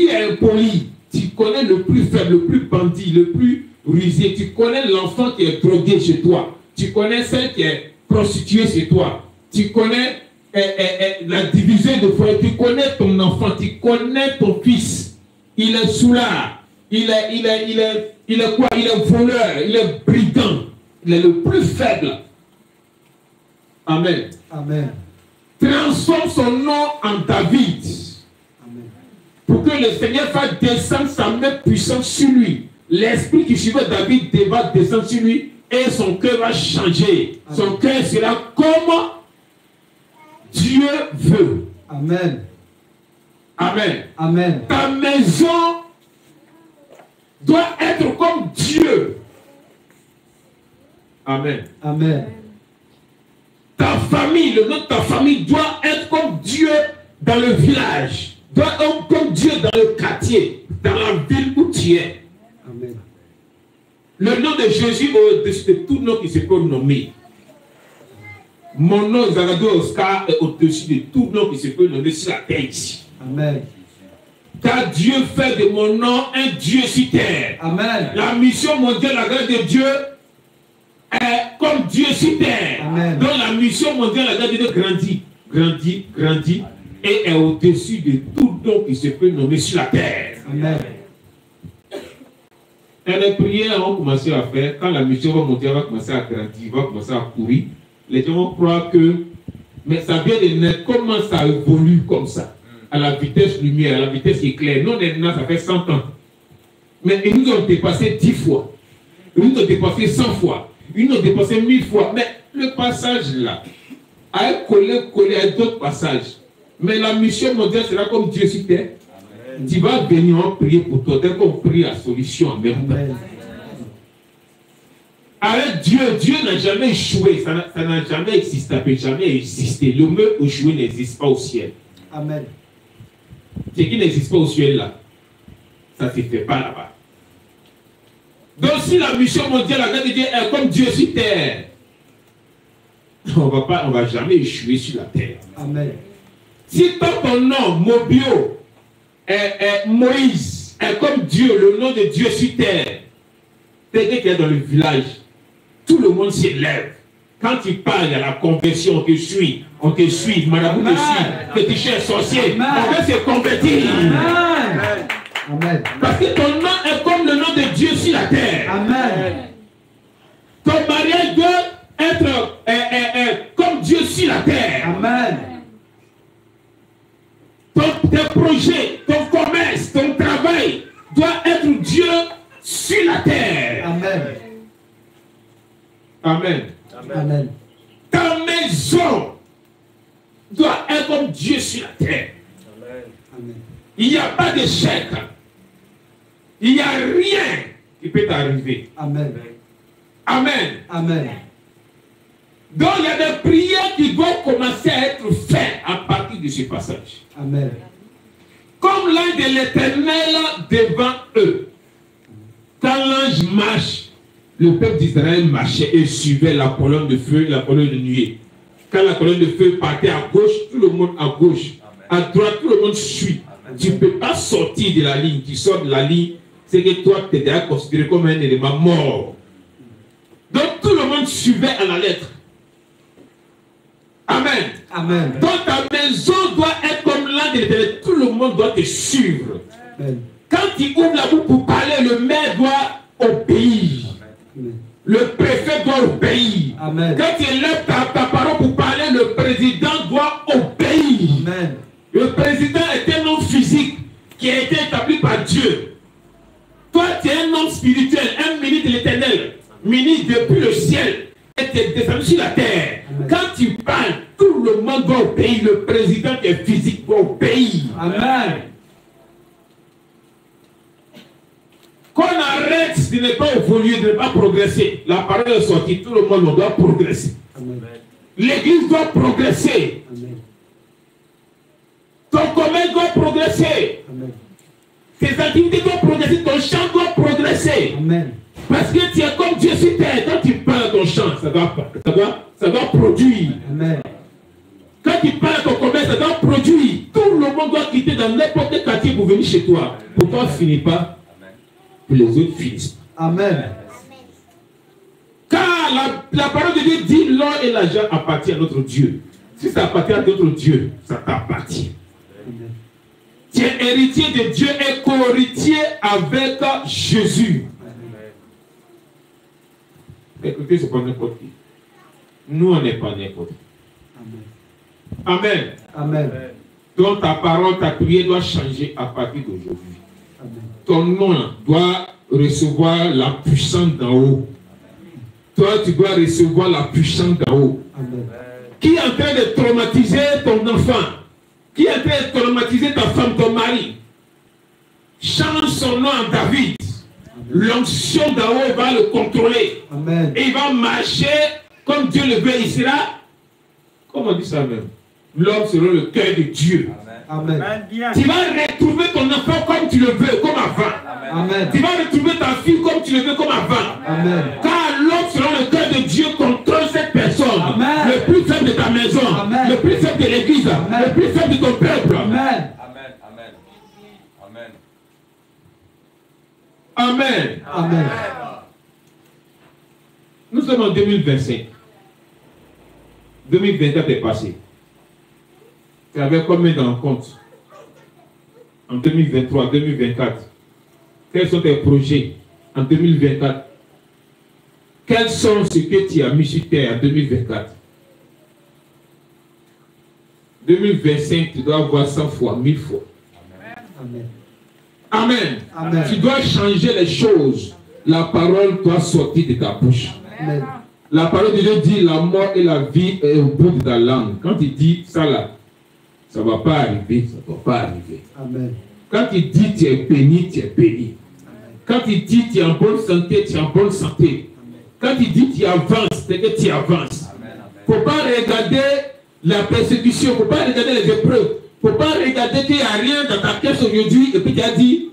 Speaker 6: est impoli. Tu connais le plus faible, le plus bandit, le plus rusé. Tu connais l'enfant qui est drogué chez toi. Tu connais celle qui est prostituée chez toi. Tu connais la division de foyer. Tu connais ton enfant. Tu connais ton fils. Il est sous là. il est quoi? Il est voleur, il est brigand, il est le plus faible. Amen.
Speaker 2: Amen.
Speaker 6: Transforme son nom en David.
Speaker 2: Amen.
Speaker 6: Pour que le Seigneur fasse descendre sa main puissante sur lui. L'esprit qui suivait David va descendre sur lui et son cœur va changer. Amen. Son cœur sera comme Dieu veut.
Speaker 2: Amen.
Speaker 6: Amen.
Speaker 2: Amen.
Speaker 6: Ta maison doit être comme Dieu. Amen.
Speaker 2: Amen.
Speaker 6: Ta famille, le nom de ta famille doit être comme Dieu dans le village, doit être comme Dieu dans le quartier, dans la ville où tu es.
Speaker 2: Amen.
Speaker 6: Le nom de Jésus au-dessus de tout nom qui se peut nommer. Mon nom, Zagadou Oscar, est au-dessus de tout nom qui se peut nommer sur la terre ici.
Speaker 2: Amen.
Speaker 6: Car Dieu fait de mon nom un Dieu sur terre.
Speaker 2: Amen.
Speaker 6: La mission mondiale, la grâce de Dieu, est comme Dieu sur terre.
Speaker 2: Amen.
Speaker 6: Donc la mission mondiale, la grâce de Dieu grandit, grandit, grandit, et est au-dessus de tout nom qui se peut nommer sur la terre.
Speaker 2: Amen.
Speaker 6: Et les prières vont commencer à faire, quand la mission va monter, elle va commencer à grandir, va commencer à courir. Les gens vont croire que, mais ça vient de naître, comment ça évolue comme ça, à la vitesse lumière, à la vitesse éclair. Nous, on est là, ça fait 100 ans. Mais ils nous ont dépassé 10 fois. Ils nous ont dépassé 100 fois. Ils nous ont dépassé 1000 fois. Mais le passage là, a collé à d'autres passages. Mais la mission mondiale sera comme Dieu sur terre. Tu vas venir en prier pour toi. Dès qu'on prie la solution en même temps. Avec Dieu, Dieu n'a jamais échoué. Ça n'a jamais existé. Ça n'a jamais existé. Le mot échoué n'existe pas au ciel.
Speaker 2: Amen.
Speaker 6: Ce qui n'existe pas au ciel là, ça ne se fait pas là-bas. Donc si la mission mondiale, la grâce de Dieu est comme Dieu sur terre, on ne va jamais échouer sur la terre.
Speaker 2: Amen.
Speaker 6: Si ton nom, Mobio, est Moïse, est comme Dieu, le nom de Dieu sur terre, quelqu'un qui est dans le village, tout le monde s'élève. Quand tu parles, il y a la conversion, on te suit, marabout te suit, que tu cherches sorcier, on veut se convertir.
Speaker 2: Amen. Amen.
Speaker 6: Parce que ton nom est comme le nom de Dieu sur la terre.
Speaker 2: Amen.
Speaker 6: Ton mariage doit être comme Dieu sur la terre.
Speaker 2: Amen.
Speaker 6: Tes projets, ton commerce, ton travail doit être Dieu sur la terre.
Speaker 2: Amen.
Speaker 6: Amen.
Speaker 2: Amen.
Speaker 6: Ta maison doit être comme Dieu sur la terre.
Speaker 2: Amen.
Speaker 6: Il n'y a pas d'échec. Il n'y a rien qui peut t'arriver.
Speaker 2: Amen.
Speaker 6: Amen.
Speaker 2: Amen.
Speaker 6: Donc il y a des prières qui doivent commencer à être faites à partir de ce passage.
Speaker 2: Amen.
Speaker 6: Comme l'ange de l'Éternel devant eux. Quand l'ange marche, le peuple d'Israël marchait et suivait la colonne de feu, la colonne de nuée. Quand la colonne de feu partait à gauche, tout le monde à gauche. À droite, tout le monde suit. Tu ne peux pas sortir de la ligne. Tu sors de la ligne, c'est que toi, tu es déjà considéré comme un élément mort. Donc tout le monde suivait à la lettre. Amen.
Speaker 2: Amen.
Speaker 6: Donc ta maison doit être comme l'un de l'Éternel. Tout le monde doit te suivre.
Speaker 2: Amen.
Speaker 6: Quand tu ouvres la bouche pour parler, le maire doit obéir.
Speaker 2: Amen.
Speaker 6: Le préfet doit obéir.
Speaker 2: Amen.
Speaker 6: Quand tu élèves ta parole pour parler, le président doit obéir.
Speaker 2: Amen.
Speaker 6: Le président est un homme physique qui a été établi par Dieu. Toi, tu es un homme spirituel, un ministre de l'Éternel, ministre depuis le ciel, et tu es descendu sur la terre.
Speaker 2: Amen.
Speaker 6: Quand tu parles, tout le monde doit obéir. Le président qui est physique doit obéir.
Speaker 2: Amen.
Speaker 6: Qu'on arrête de ne pas évoluer, de ne pas progresser. La parole est sortie, tout le monde doit progresser.
Speaker 2: Amen.
Speaker 6: L'église doit progresser.
Speaker 2: Amen.
Speaker 6: Ton commerce doit progresser.
Speaker 2: Amen.
Speaker 6: Tes activités doivent progresser. Ton champ doit progresser.
Speaker 2: Amen.
Speaker 6: Parce que tu es comme Dieu sur terre. Quand tu parles à ton champ, ça doit produire.
Speaker 2: Amen.
Speaker 6: Quand tu parles à ton commerce, ça doit produire. Tout le monde doit quitter dans n'importe quel quartier pour venir chez toi. Pour toi, finis pas. Pour les autres finissent.
Speaker 2: Amen.
Speaker 6: Car la parole de Dieu dit l'or et l'argent appartient à notre Dieu. Si ça appartient à notre Dieu, ça t'appartient.
Speaker 2: Amen.
Speaker 6: Tu es héritier de Dieu et co-héritier avec Jésus. Écoutez, ce n'est pas n'importe qui. Nous, on n'est pas n'importe qui. Amen.
Speaker 2: Amen.
Speaker 6: Donc ta parole, ta prière doit changer à partir d'aujourd'hui. Ton nom doit recevoir la puissance d'en haut. Toi, tu dois recevoir la puissance d'en haut.
Speaker 2: Amen.
Speaker 6: Qui est en train de traumatiser ton enfant? Qui est en train de traumatiser ta femme, ton mari? Change son nom en David. L'onction d'en haut va le contrôler.
Speaker 2: Amen.
Speaker 6: Et il va marcher comme Dieu le veut. Il sera, comment on dit ça même? L'homme selon le cœur de Dieu.
Speaker 2: Amen.
Speaker 6: Tu vas retrouver ton enfant comme tu le veux, comme avant.
Speaker 2: Amen.
Speaker 6: Tu vas retrouver ta fille comme tu le veux, comme avant.
Speaker 2: Amen.
Speaker 6: Car l'homme selon le cœur de Dieu contrôle cette personne.
Speaker 2: Amen.
Speaker 6: Le plus faible de ta maison.
Speaker 2: Amen.
Speaker 6: Le plus faible de l'église.
Speaker 2: Amen.
Speaker 6: Le plus faible de ton peuple.
Speaker 2: Amen.
Speaker 6: Amen.
Speaker 2: Amen.
Speaker 6: Nous sommes en 2025. 2024 est passé. Tu avais combien dans le compte? En 2023, 2024. Quels sont tes projets en 2024? Quels sont ceux que tu as mis sur terre en 2024? 2025, tu dois avoir 100 fois, 1000 fois.
Speaker 2: Amen.
Speaker 6: Amen.
Speaker 2: Amen.
Speaker 6: Tu dois changer les choses. La parole doit sortir de ta bouche.
Speaker 2: Amen.
Speaker 6: La parole de Dieu dit la mort et la vie est au bout de ta langue. Quand il dit ça là, ça ne va pas arriver, ça ne va pas arriver.
Speaker 2: Amen.
Speaker 6: Quand il dit tu es béni, tu es béni. Quand il dit tu es en bonne santé, tu es en bonne santé. Quand il dit tu avances, c'est que tu avances. Il ne faut pas regarder la persécution, il ne faut pas regarder les épreuves. Il ne faut pas regarder qu'il n'y a rien dans ta caisse aujourd'hui et puis tu as dit,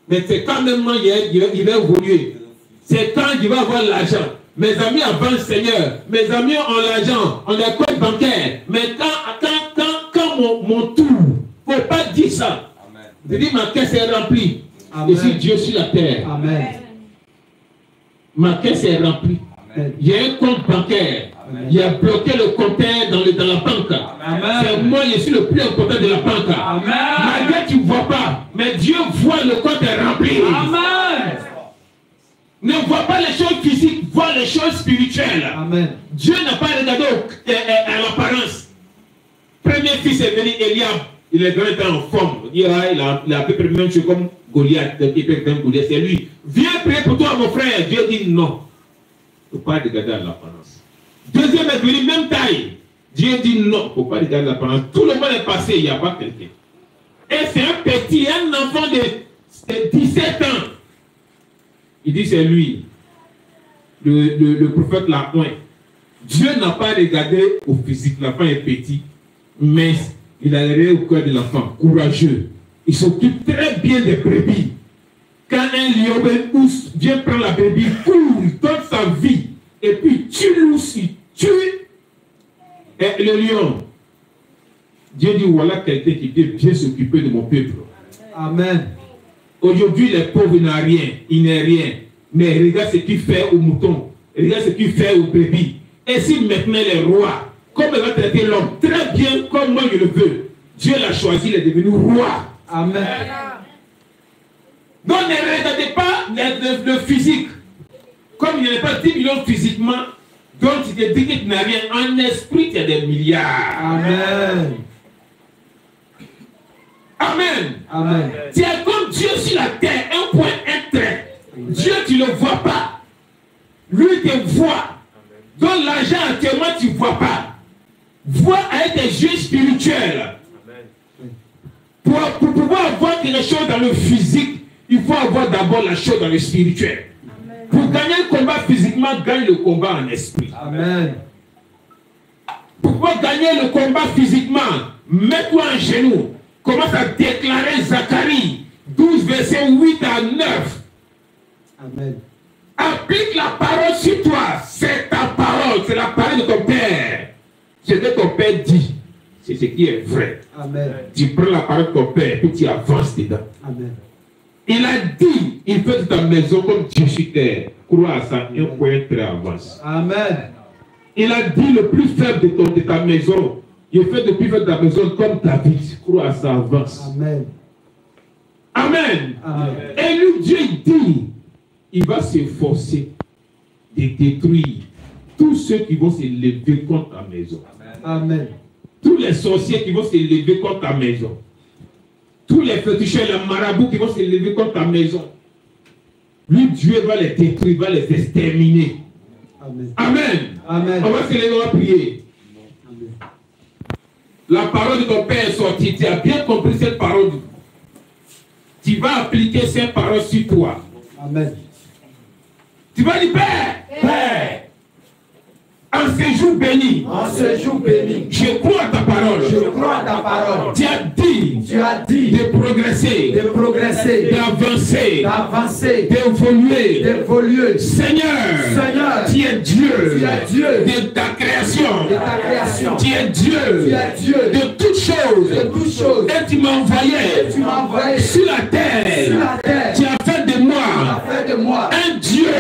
Speaker 6: mais c'est quand même moi, il va évoluer. C'est quand il va avoir l'argent. Mes amis avancent, Seigneur. Mes amis ont l'argent, on a compte bancaire. Mais quand mon tour, il ne faut pas dire ça. Je dis, ma caisse est remplie.
Speaker 2: Amen.
Speaker 6: Je suis Dieu sur la terre.
Speaker 2: Amen.
Speaker 6: Ma caisse est remplie.
Speaker 2: Amen.
Speaker 6: Il y a un compte bancaire.
Speaker 2: Amen.
Speaker 6: Il a bloqué le compteur dans la banque.
Speaker 2: Amen.
Speaker 6: C'est moi, je suis le plus important de la banque.
Speaker 2: Amen.
Speaker 6: Malgré tu ne vois pas, mais Dieu voit le compte est rempli.
Speaker 2: Amen.
Speaker 6: Ne vois pas les choses physiques, vois les choses spirituelles.
Speaker 2: Amen.
Speaker 6: Dieu n'a pas regardé à l'apparence. Premier fils est venu, Eliab. Il est grand en forme. Il a à peu près le même chose comme Goliath. C'est lui. Viens prier pour toi, mon frère. Dieu dit non. Il ne faut pas regarder à l'apparence. Deuxième est venu, même taille. Dieu dit non. Il ne faut pas regarder à l'apparence. Tout le monde est passé, il n'y a pas quelqu'un. Et c'est un petit, un enfant de 17 ans. Il dit c'est lui. Le prophète l'a point. Dieu n'a pas regardé au physique. L'enfant est petit. Mais il a regardé au cœur de l'enfant. Courageux. Il s'occupe très bien des brebis. Quand un lion vient prendre la brebis, il donne sa vie. Et puis tue l'ours, il tue le lion. Dieu dit voilà quelqu'un qui vient bien s'occuper de mon peuple.
Speaker 2: Amen.
Speaker 6: Aujourd'hui, les pauvres n'ont rien, il n'est rien. Mais regarde ce qu'il fait aux moutons, regarde ce qu'il fait aux brebis. Et si maintenant les rois, comme il va traiter l'homme, très bien comme moi je le veux, Dieu l'a choisi, il est devenu roi.
Speaker 2: Amen.
Speaker 6: Donc ne regardez pas le physique. Comme il n'y a pas 10 millions physiquement, donc tu te dis que tu n'as rien. En esprit, tu as des milliards.
Speaker 2: Amen.
Speaker 6: Amen.
Speaker 2: Amen.
Speaker 6: Tu es comme Dieu sur la terre, un point, un trait. Dieu, tu ne le vois pas. Lui te voit. Donc l'argent actuellement, tu ne vois pas. Vois avec des yeux spirituels. Pour pouvoir avoir quelque chose dans le physique, il faut avoir d'abord la chose dans le spirituel. Pour gagner le combat physiquement, gagne le combat en esprit.
Speaker 2: Amen.
Speaker 6: Pour pouvoir gagner le combat physiquement, mets-toi en genoux. Commence à déclarer Zacharie 12, verset 8 à 9.
Speaker 2: Amen.
Speaker 6: Applique la parole sur toi. C'est ta parole, c'est la parole de ton Père. Ce que ton Père dit, c'est ce qui est vrai.
Speaker 2: Amen.
Speaker 6: Tu prends la parole de ton Père et tu avances dedans.
Speaker 2: Amen.
Speaker 6: Il a dit, il fait de ta maison comme Dieu sur terre. Crois à ça, un point très avance.
Speaker 2: Amen.
Speaker 6: Il a dit, le plus faible de ta maison,
Speaker 7: Il fait de plus faible de la maison comme David. Crois à sa avance.
Speaker 2: Amen.
Speaker 7: Amen.
Speaker 2: Amen.
Speaker 7: Et lui, Dieu dit, il va s'efforcer de détruire tous ceux qui vont s'élever contre ta maison.
Speaker 2: Amen.
Speaker 7: Tous les sorciers qui vont s'élever contre ta maison. Tous les féticheurs, les marabouts qui vont s'élever contre ta maison. Lui, Dieu va les détruire, va les exterminer.
Speaker 2: Amen.
Speaker 7: Amen.
Speaker 2: Amen.
Speaker 7: On va se lever, on va prier.
Speaker 2: Amen.
Speaker 7: La parole de ton Père est sortie. Tu as bien compris cette parole. Tu vas appliquer ces paroles sur toi.
Speaker 2: Amen.
Speaker 7: Tu vas dire, Père, Père, en ce jour béni, je crois à ta parole. Tu as dit de progresser, d'avancer, d'évoluer. Seigneur, tu es Dieu de ta création. Tu es Dieu de toutes choses. Et tu m'as envoyé sur la terre. Tu as fait de moi un Dieu.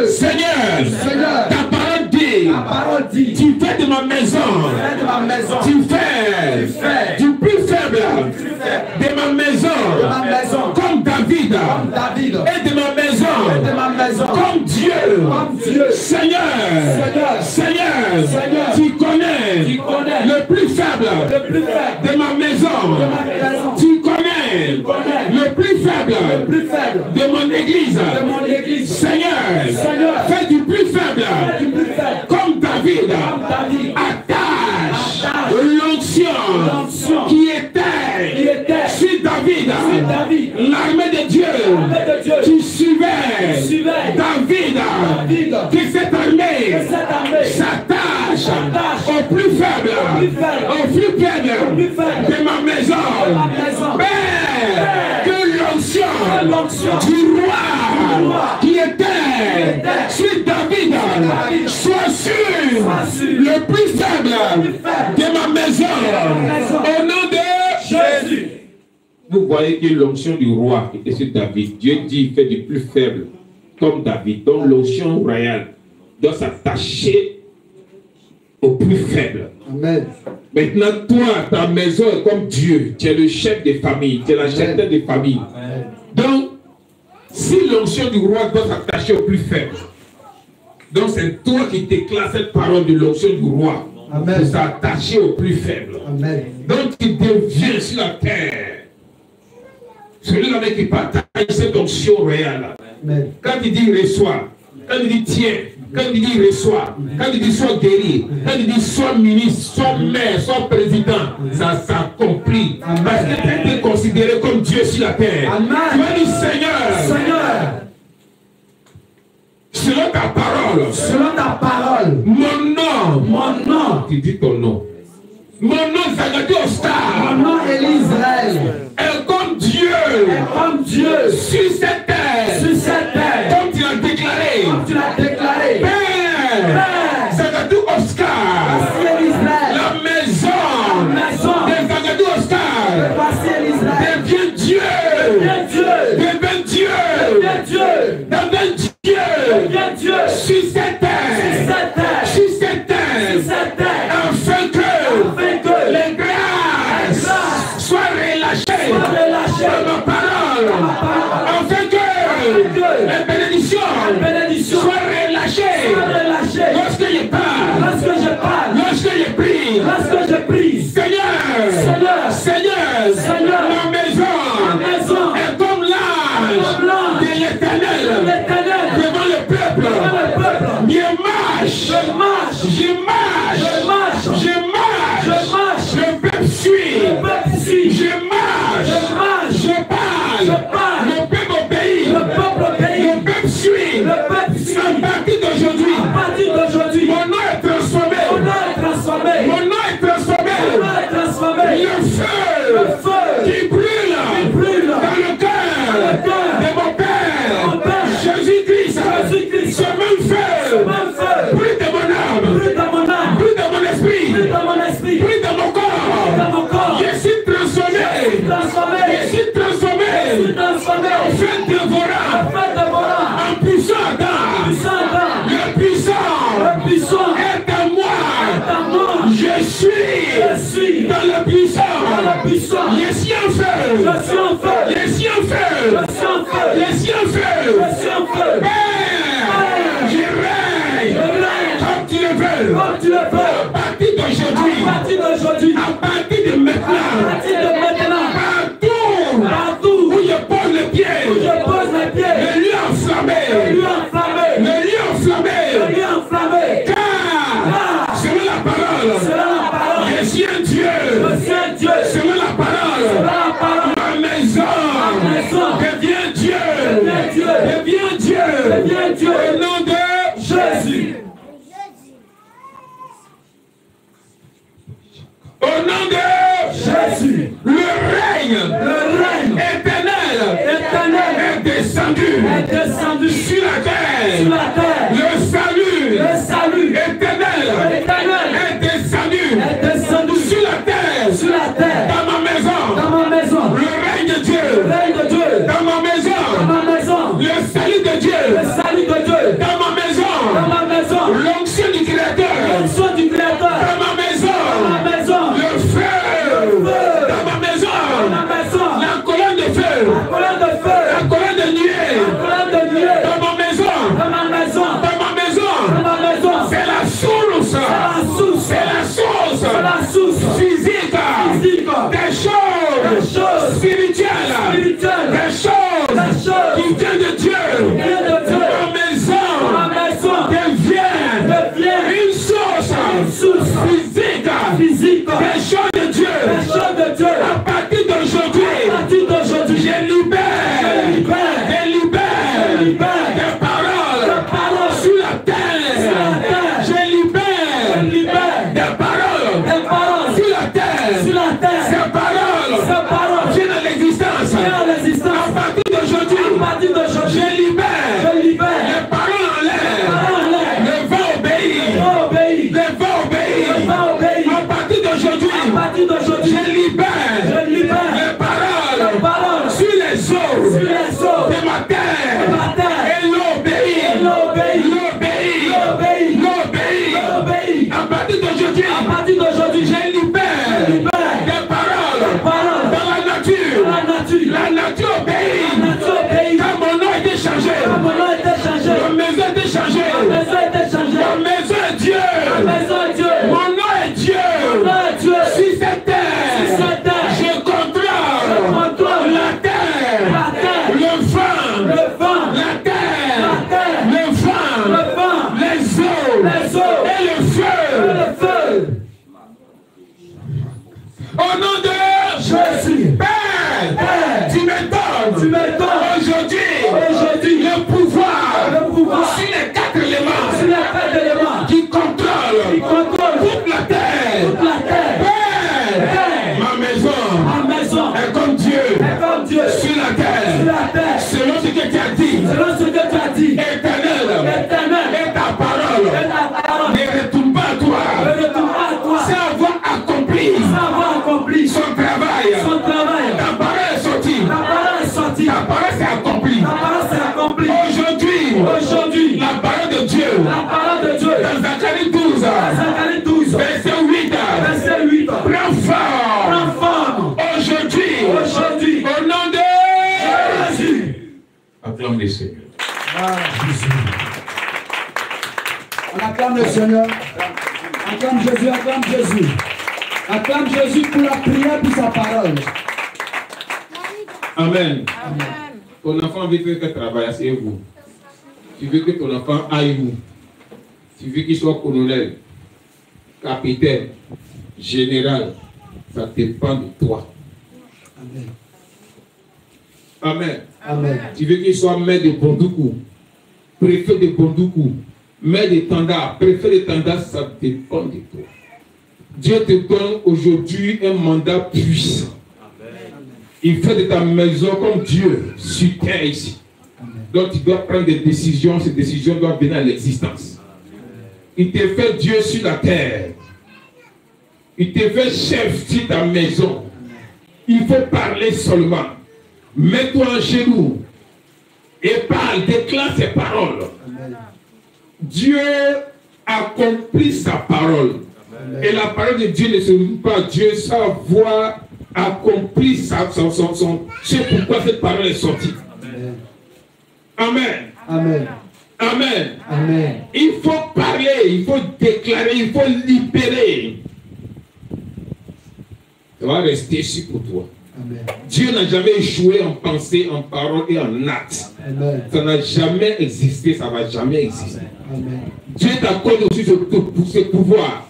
Speaker 7: Seigneur, ta parole dit, tu fais de ma maison, tu fais du plus faible de ma maison, comme David, et de ma maison, comme Dieu. Seigneur, tu connais le plus faible de ma maison, tu connais le plus faible de mon église. Seigneur, fais du plus faible comme David. Attache l'onction qui était sur David. L'armée de Dieu qui suivait David. Que cette armée s'attache au plus faible de ma maison. Père, que l'onction du roi qui était sur David soit sur le plus faible de ma maison. Au nom de Jésus. Vous voyez que l'onction du roi était sur David. Dieu dit, il fait du plus faible comme David. Donc l'onction royale doit s'attacher au plus faible.
Speaker 2: Amen.
Speaker 7: Maintenant, toi, ta maison est comme Dieu. Tu es le chef des familles. Tu es la chef des familles. Donc, si l'onction du roi doit s'attacher au plus faible, donc c'est toi qui déclares cette parole de l'onction du roi.
Speaker 2: Amen.
Speaker 7: De s'attacher au plus faible.
Speaker 2: Amen.
Speaker 7: Donc, tu deviens sur la terre celui-là qui partage cette onction royale.
Speaker 2: Amen.
Speaker 7: Quand il dit reçois, quand il dit tiens, quand il dit reçois, quand il dit sois guéri, quand il dit sois ministre, sois maire, sois président, ça s'accomplit. Parce que tu as été considéré comme Dieu sur la terre.
Speaker 2: Amen.
Speaker 7: Tu vas dire Seigneur, selon ta parole, mon nom, tu dis ton nom. Mon nom Zagadou Oscar.
Speaker 2: Mon nom est l'Israël.
Speaker 7: Et comme Dieu sur cette terre, comme tu l'as déclaré, Père Zagadou Oscar, la maison de Zagadou Oscar devient Dieu, sur cette terre, afin que les grâces soient relâchées dans ma parole, afin que les bénédictions soient relâchées lorsque je parle, lorsque je prie. Seigneur, ma maison est comme l'ange de l'Éternel devant le peuple. Je marche, le peuple suit. Je marche, je parle, le peuple obéit, le peuple suit. À partir d'aujourd'hui, mon nom est transformé. Le feu qui brûle dans le cœur de mon Père, Jésus-Christ, ce même feu brûle dans mon âme, brûle dans mon esprit, brûle dans mon corps. Je suis transformé, en fait dévorant, en puissant Adam, le puissant est puissant. Je suis en feu. Je suis en feu. Je suis en feu. Père, je règne. Comme tu le veux. À partir d'aujourd'hui. À partir de maintenant. Partout où je pose le pied. Le lieu enflammé. Car selon la parole, je suis un Dieu. Selon la parole, ma maison devient Dieu. Au nom de Jésus. Au nom de Jésus. Le règne éternel est descendu sur la terre. Le salut éternel est descendu sur la terre. Dans ma maison. Le règne de Dieu. Dans ma maison. Le salut de Dieu. Dans ma maison. L'onction du Créateur. Dans ma maison. Le feu. Dans ma maison. La colonne de feu. La colonne de nuée. Dans ma maison. C'est la source. Physique. Des choses spirituelles. Des choses qui viennent de Dieu. Ma maison devient une source physique. Des choses de Dieu. À partir d'aujourd'hui, je libère des paroles sur la terre. Je libère des paroles sur la terre. Ces paroles viennent à l'existence. À partir d'aujourd'hui, je libère les paroles en l'air. Le vent obéit. À partir d'aujourd'hui, je libère les paroles sur les eaux de ma terre. Et l'eau obéit. À partir d'aujourd'hui, je libère des paroles dans la nature. La nature obéit. Quand mon nom a été changé. Ma maison a été changée. Ma maison est Dieu. Mon nom est Dieu. Sur cette terre, je contrôle la terre, le vent, la terre, le vent, les eaux et le feu. Au nom de Jésus, Père, tu me donnes aujourd'hui le pouvoir sur les 4 éléments qui contrôlent toute la terre. Père, ma maison est comme Dieu sur la terre. Selon ce que tu as dit, éternel est ta parole. Ne retourne pas à toi. C'est avoir accompli son travail. Ta parole est sortie. Ta parole s'est accomplie. Aujourd'hui, la parole de Dieu. Dans Zacharie 12, verset 8. Prends forme. Aujourd'hui, au nom de Jésus. Acclame le Seigneur.
Speaker 2: On acclame le Seigneur. Acclame Jésus. Acclame Jésus pour la prière, pour sa parole.
Speaker 7: Amen. Ton enfant veut que travaille, asseyez-vous. Tu veux que ton enfant aille où? Tu veux qu'il soit colonel, capitaine, général. Ça dépend de toi. Amen. Tu veux qu'il soit maître de Bondoukou, préfet de Bondoukou, maître de Tanda, préfet de Tanda, ça dépend de toi. Dieu te donne aujourd'hui un mandat puissant. Il fait de ta maison comme Dieu sur terre ici. Donc tu dois prendre des décisions, ces décisions doivent venir à l'existence. Il te fait Dieu sur la terre. Il te fait chef sur ta maison. Il faut parler seulement. Mets-toi en genoux et parle, déclare ses paroles. Dieu accomplit sa parole. Et la parole de Dieu ne se limite pas à Dieu sans avoir accompli ce pourquoi cette parole est sortie. Amen.
Speaker 2: Amen.
Speaker 7: Amen.
Speaker 2: Amen.
Speaker 7: Il faut parler, il faut déclarer, il faut libérer. Ça va rester ici pour toi.
Speaker 2: Amen.
Speaker 7: Dieu n'a jamais échoué en pensée, en parole et en acte.
Speaker 2: Amen.
Speaker 7: Ça n'a jamais existé, ça ne va jamais exister.
Speaker 2: Amen.
Speaker 7: Dieu t'accorde aussi ce pouvoir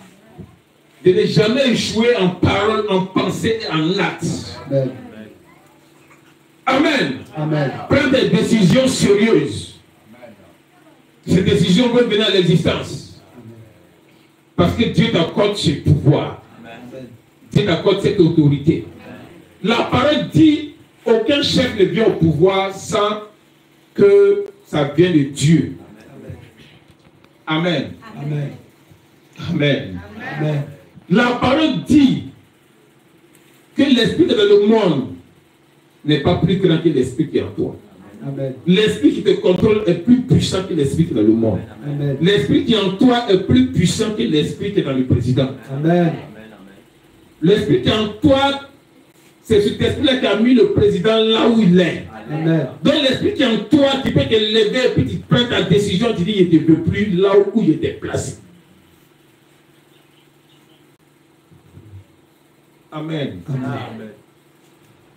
Speaker 7: de ne jamais échouer en parole, en pensée et en acte.
Speaker 2: Amen.
Speaker 7: Amen.
Speaker 2: Amen.
Speaker 7: Prends des décisions sérieuses. Ces décisions vont venir à l'existence. Parce que Dieu t'accorde ce pouvoir. Dieu t'accorde cette autorité. La parole dit, aucun chef ne vient au pouvoir sans que ça vienne de Dieu. Amen.
Speaker 2: Amen.
Speaker 7: Amen.
Speaker 2: Amen.
Speaker 7: La parole dit que l'esprit de le monde n'est pas plus grand que l'esprit qui est en toi.
Speaker 2: Amen.
Speaker 7: L'esprit qui te contrôle est plus puissant que l'esprit qui est dans le monde.
Speaker 2: Amen.
Speaker 7: L'esprit qui est en toi est plus puissant que l'esprit qui est dans le président.
Speaker 2: Amen.
Speaker 7: L'esprit qui est en toi, c'est cet esprit-là qui a mis le président là où il est.
Speaker 2: Amen.
Speaker 7: Donc l'esprit qui est en toi, tu peux te lever et puis tu prends ta décision, tu dis il ne veut plus là où il était placé. Amen.
Speaker 2: Amen.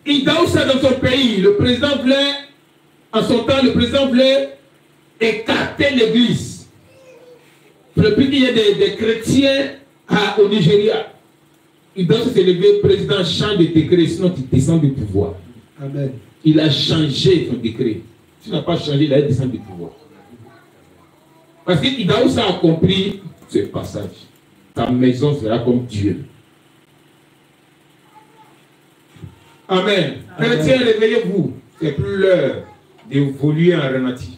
Speaker 7: Il a aussi dans son pays, le président voulait, en son temps, le président voulait écarter l'église. Depuis qu'il y a des chrétiens au Nigeria, il doit se lever, le président change de décret, sinon tu descends du pouvoir.
Speaker 2: Amen.
Speaker 7: Il a changé son décret. Si tu n'as pas changé, il a descendu du pouvoir. Parce qu'il a aussi accompli ce passage. Ta maison sera comme Dieu. Amen. Chrétiens, réveillez-vous. C'est plus l'heure d'évoluer en ralenti.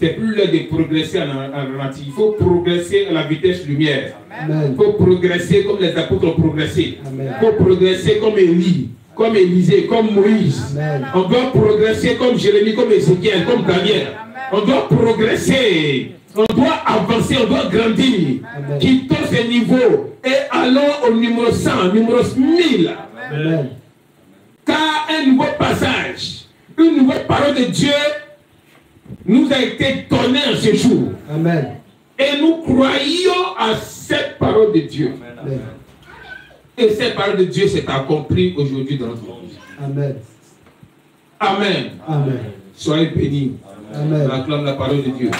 Speaker 7: C'est plus l'heure de progresser en ralenti. Il faut progresser à la vitesse lumière.
Speaker 2: Amen.
Speaker 7: Il faut progresser comme les apôtres ont progressé.
Speaker 2: Amen.
Speaker 7: Il faut progresser comme Élie, comme Élisée, comme Moïse.
Speaker 2: Amen.
Speaker 7: On doit progresser comme Jérémie, comme Ézéchiel, comme Daniel. On doit progresser. On doit avancer, on doit grandir.
Speaker 2: Amen.
Speaker 7: Quittons ce niveau et allons au numéro 100, numéro 1000.
Speaker 2: Amen.
Speaker 7: Car un nouveau passage, une nouvelle parole de Dieu nous a été donnée en ce jour.
Speaker 2: Amen.
Speaker 7: Et nous croyons à cette parole de Dieu.
Speaker 2: Amen.
Speaker 7: Et cette parole de Dieu s'est accomplie aujourd'hui dans notre vie.
Speaker 2: Amen.
Speaker 7: Amen.
Speaker 2: Amen.
Speaker 7: Soyez bénis.
Speaker 2: Amen.
Speaker 7: On acclame la parole de Dieu.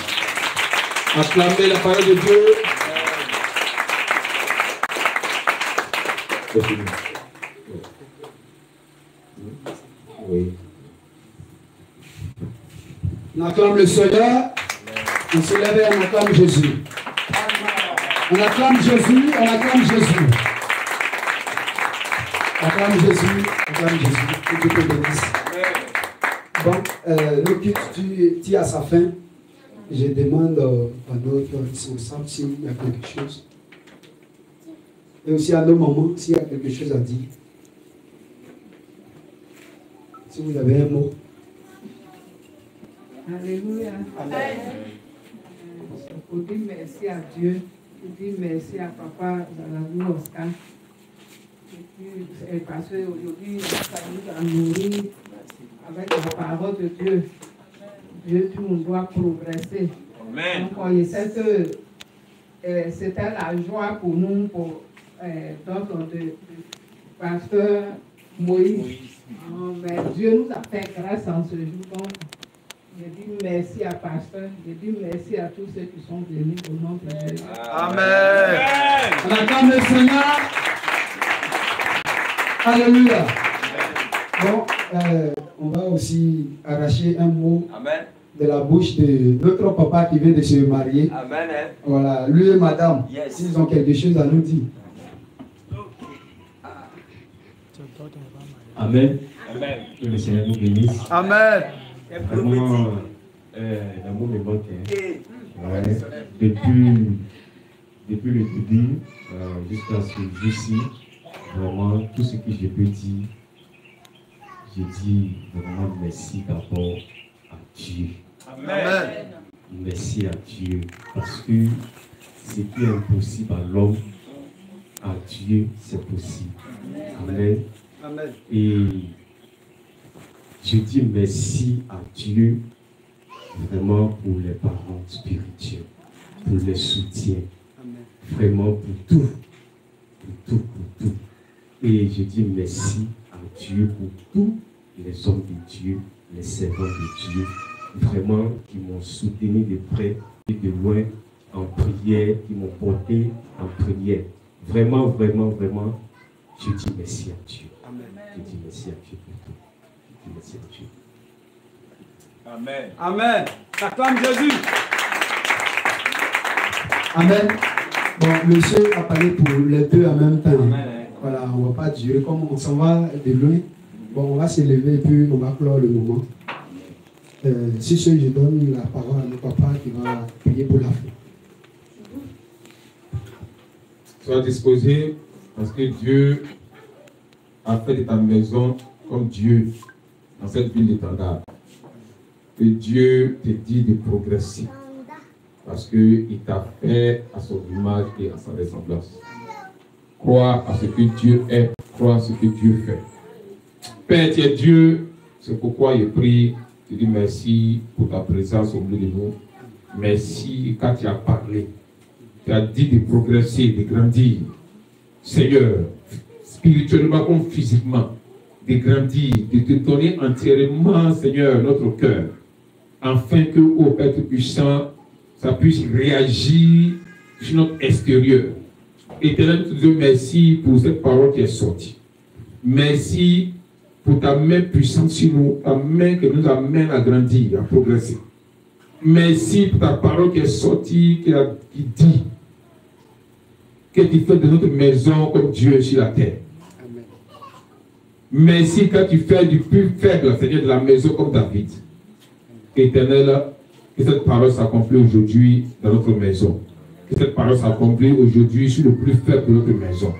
Speaker 7: Acclamez la parole de Dieu. Oui.
Speaker 2: On acclame le Seigneur. On se lève et on acclame Jésus. On acclame Jésus. On acclame Jésus. Acclame Jésus. Acclame Jésus. Que Dieu te bénisse. Bon, le culte tire à sa fin. Je demande à nos frères qui sont ensemble s'il y a quelque chose. Et aussi à nos mamans s'il y a quelque chose à dire. Si vous avez un mot.
Speaker 3: Alléluia.
Speaker 2: Amen.
Speaker 3: Je dis merci à Dieu. Je dis merci à Papa Zaladou Oscar. Parce qu'aujourd'hui, ça nous a nourris avec la parole de Dieu. Dieu dit on doit progresser. Amen. Donc, on sait que c'était la joie pour nous, pour de pasteur Moïse. Mais Dieu nous a fait grâce en ce jour. Donc, je dis merci à pasteur, je dis merci à tous ceux qui sont venus au nom de Jésus.
Speaker 2: Amen. On acclame le Seigneur. Alléluia. Bon, on va aussi arracher un mot.
Speaker 8: Amen.
Speaker 2: De la bouche de notre papa qui vient de se marier.
Speaker 8: Amen.
Speaker 2: Voilà, lui et madame, s'ils ont quelque chose à nous dire.
Speaker 9: Amen. Amen. Que le Seigneur nous bénisse.
Speaker 2: Amen.
Speaker 9: Vraiment, l'amour me manque. Ouais. Depuis le début jusqu'à ce jour-ci, vraiment, tout ce que je peux dire, je dis vraiment merci d'abord à Dieu.
Speaker 8: Amen.
Speaker 9: Merci à Dieu. Parce que ce qui est impossible à l'homme, à Dieu, c'est possible. Amen.
Speaker 2: Amen.
Speaker 9: Et je dis merci à Dieu vraiment pour les parents spirituels, pour les soutiens, vraiment pour tout, pour tout. Et je dis merci à Dieu pour tous les hommes de Dieu, les servants de Dieu, vraiment qui m'ont soutenu de près et de loin en prière, qui m'ont porté en prière. Vraiment, vraiment, vraiment, je dis merci à Dieu.
Speaker 2: Amen.
Speaker 9: Je dis merci à Dieu pour tout. Je dis merci à Dieu.
Speaker 6: Amen.
Speaker 2: Amen. T'acclame Jésus. Amen. Bon, monsieur a parlé pour les deux en même temps.
Speaker 6: Amen.
Speaker 2: Voilà, on ne va pas durer comme on s'en va de loin. Bon, on va se lever et puis on va clore le moment. Si je donne la parole à mon papa qui va prier pour la fin.
Speaker 7: Sois disposé parce que Dieu a fait de ta maison comme Dieu dans cette ville d'étendard. Que Dieu te dit de progresser parce qu'il t'a fait à son image et à sa ressemblance. Crois à ce que Dieu est, crois à ce que Dieu fait. Père, tu es Dieu, c'est pourquoi je prie, je dis merci pour ta présence au milieu de nous. Merci quand tu as parlé. Tu as dit de progresser, de grandir. Seigneur, spirituellement comme physiquement, de grandir, de te donner entièrement, Seigneur, notre cœur, afin que, ô Père Tout-Puissant, ça puisse réagir sur notre extérieur. Éternel, nous te disons merci pour cette parole qui est sortie. Merci pour ta main puissante sur nous, ta main qui nous amène à grandir, à progresser. Merci pour ta parole qui est sortie, qui dit que tu fais de notre maison comme Dieu sur la terre.
Speaker 2: Amen.
Speaker 7: Merci quand tu fais du plus faible, Seigneur, de la maison comme David. Éternel, que cette parole s'accomplit aujourd'hui dans notre maison. Que cette parole s'accomplit aujourd'hui sur le plus faible de notre maison.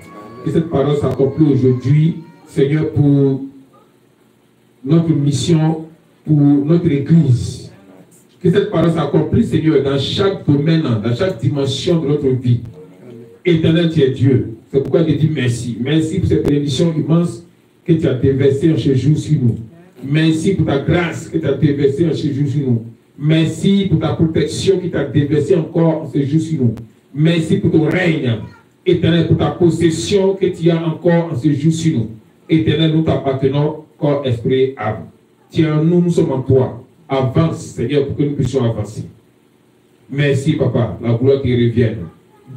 Speaker 7: Que cette parole s'accomplit aujourd'hui, Seigneur, pour notre mission, pour notre église. Que cette parole s'accomplisse, Seigneur, dans chaque domaine, dans chaque dimension de notre vie. Éternel, tu es Dieu. C'est pourquoi je dis merci. Merci pour cette bénédiction immense que tu as déversée en ce jour sur nous. Merci pour ta grâce que tu as déversée en ce jour sur nous. Merci pour ta protection qui t'a déversée encore en ce jour sur nous. Merci pour ton règne. Éternel, pour ta possession que tu as encore en ce jour sur nous. Éternel, nous t'appartenons, corps, esprit, âme. Tiens-nous, nous sommes en toi. Avance, Seigneur, pour que nous puissions avancer. Merci, Papa. La gloire qui revienne.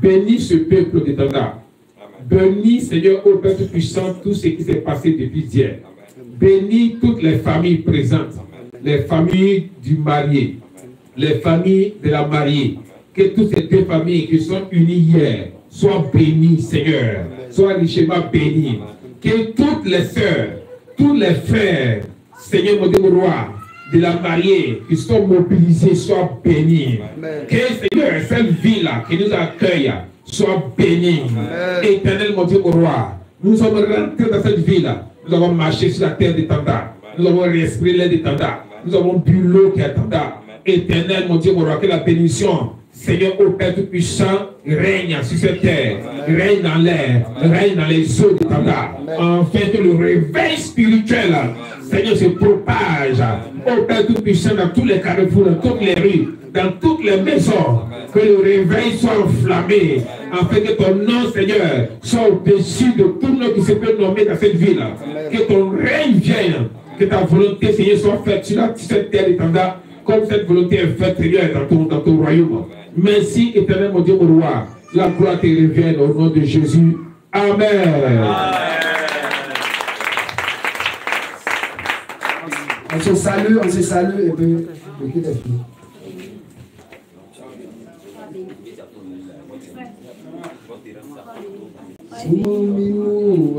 Speaker 7: Bénis ce peuple d'étendard. Bénis, Seigneur, ô Père Tout-Puissant, tout ce qui s'est passé depuis hier. Bénis toutes les familles présentes. Les familles du marié. Les familles de la mariée. Que toutes ces deux familles qui sont unies hier soient bénies, Seigneur. Soient richement bénies. Que toutes les sœurs, tous les frères, Seigneur, mon Dieu, mon roi, de la mariée qui sont mobilisés soient bénis. Amen. Que Seigneur, cette ville-là qui nous accueille soit bénie. Éternel, mon Dieu, mon roi, nous sommes rentrés dans cette ville-là. Nous avons marché sur la terre d'étendard. Nous avons respiré l'air d'étendard. Nous avons bu l'eau qui est étendard. Éternel, mon Dieu, mon roi, que la bénédiction, Seigneur, ô Père Tout-Puissant, règne sur cette terre, règne dans l'air, règne dans les eaux d'étendard. Enfin, que le réveil spirituel, Seigneur, se propage, ô Père Tout-Puissant, dans tous les carrefours, dans toutes les rues, dans toutes les maisons. Que le réveil soit enflammé, afin que ton nom, Seigneur, soit au-dessus de tout nom qui se peut nommer dans cette ville. Que ton règne vienne, que ta volonté, Seigneur, soit faite sur cette terre d'étendard, comme cette volonté est faite, Seigneur, dans ton royaume. Merci, éternel, mon Dieu, mon roi. La gloire te revienne au nom de Jésus. Amen.
Speaker 2: On se salue et puis le qui est fini. Sumo minu,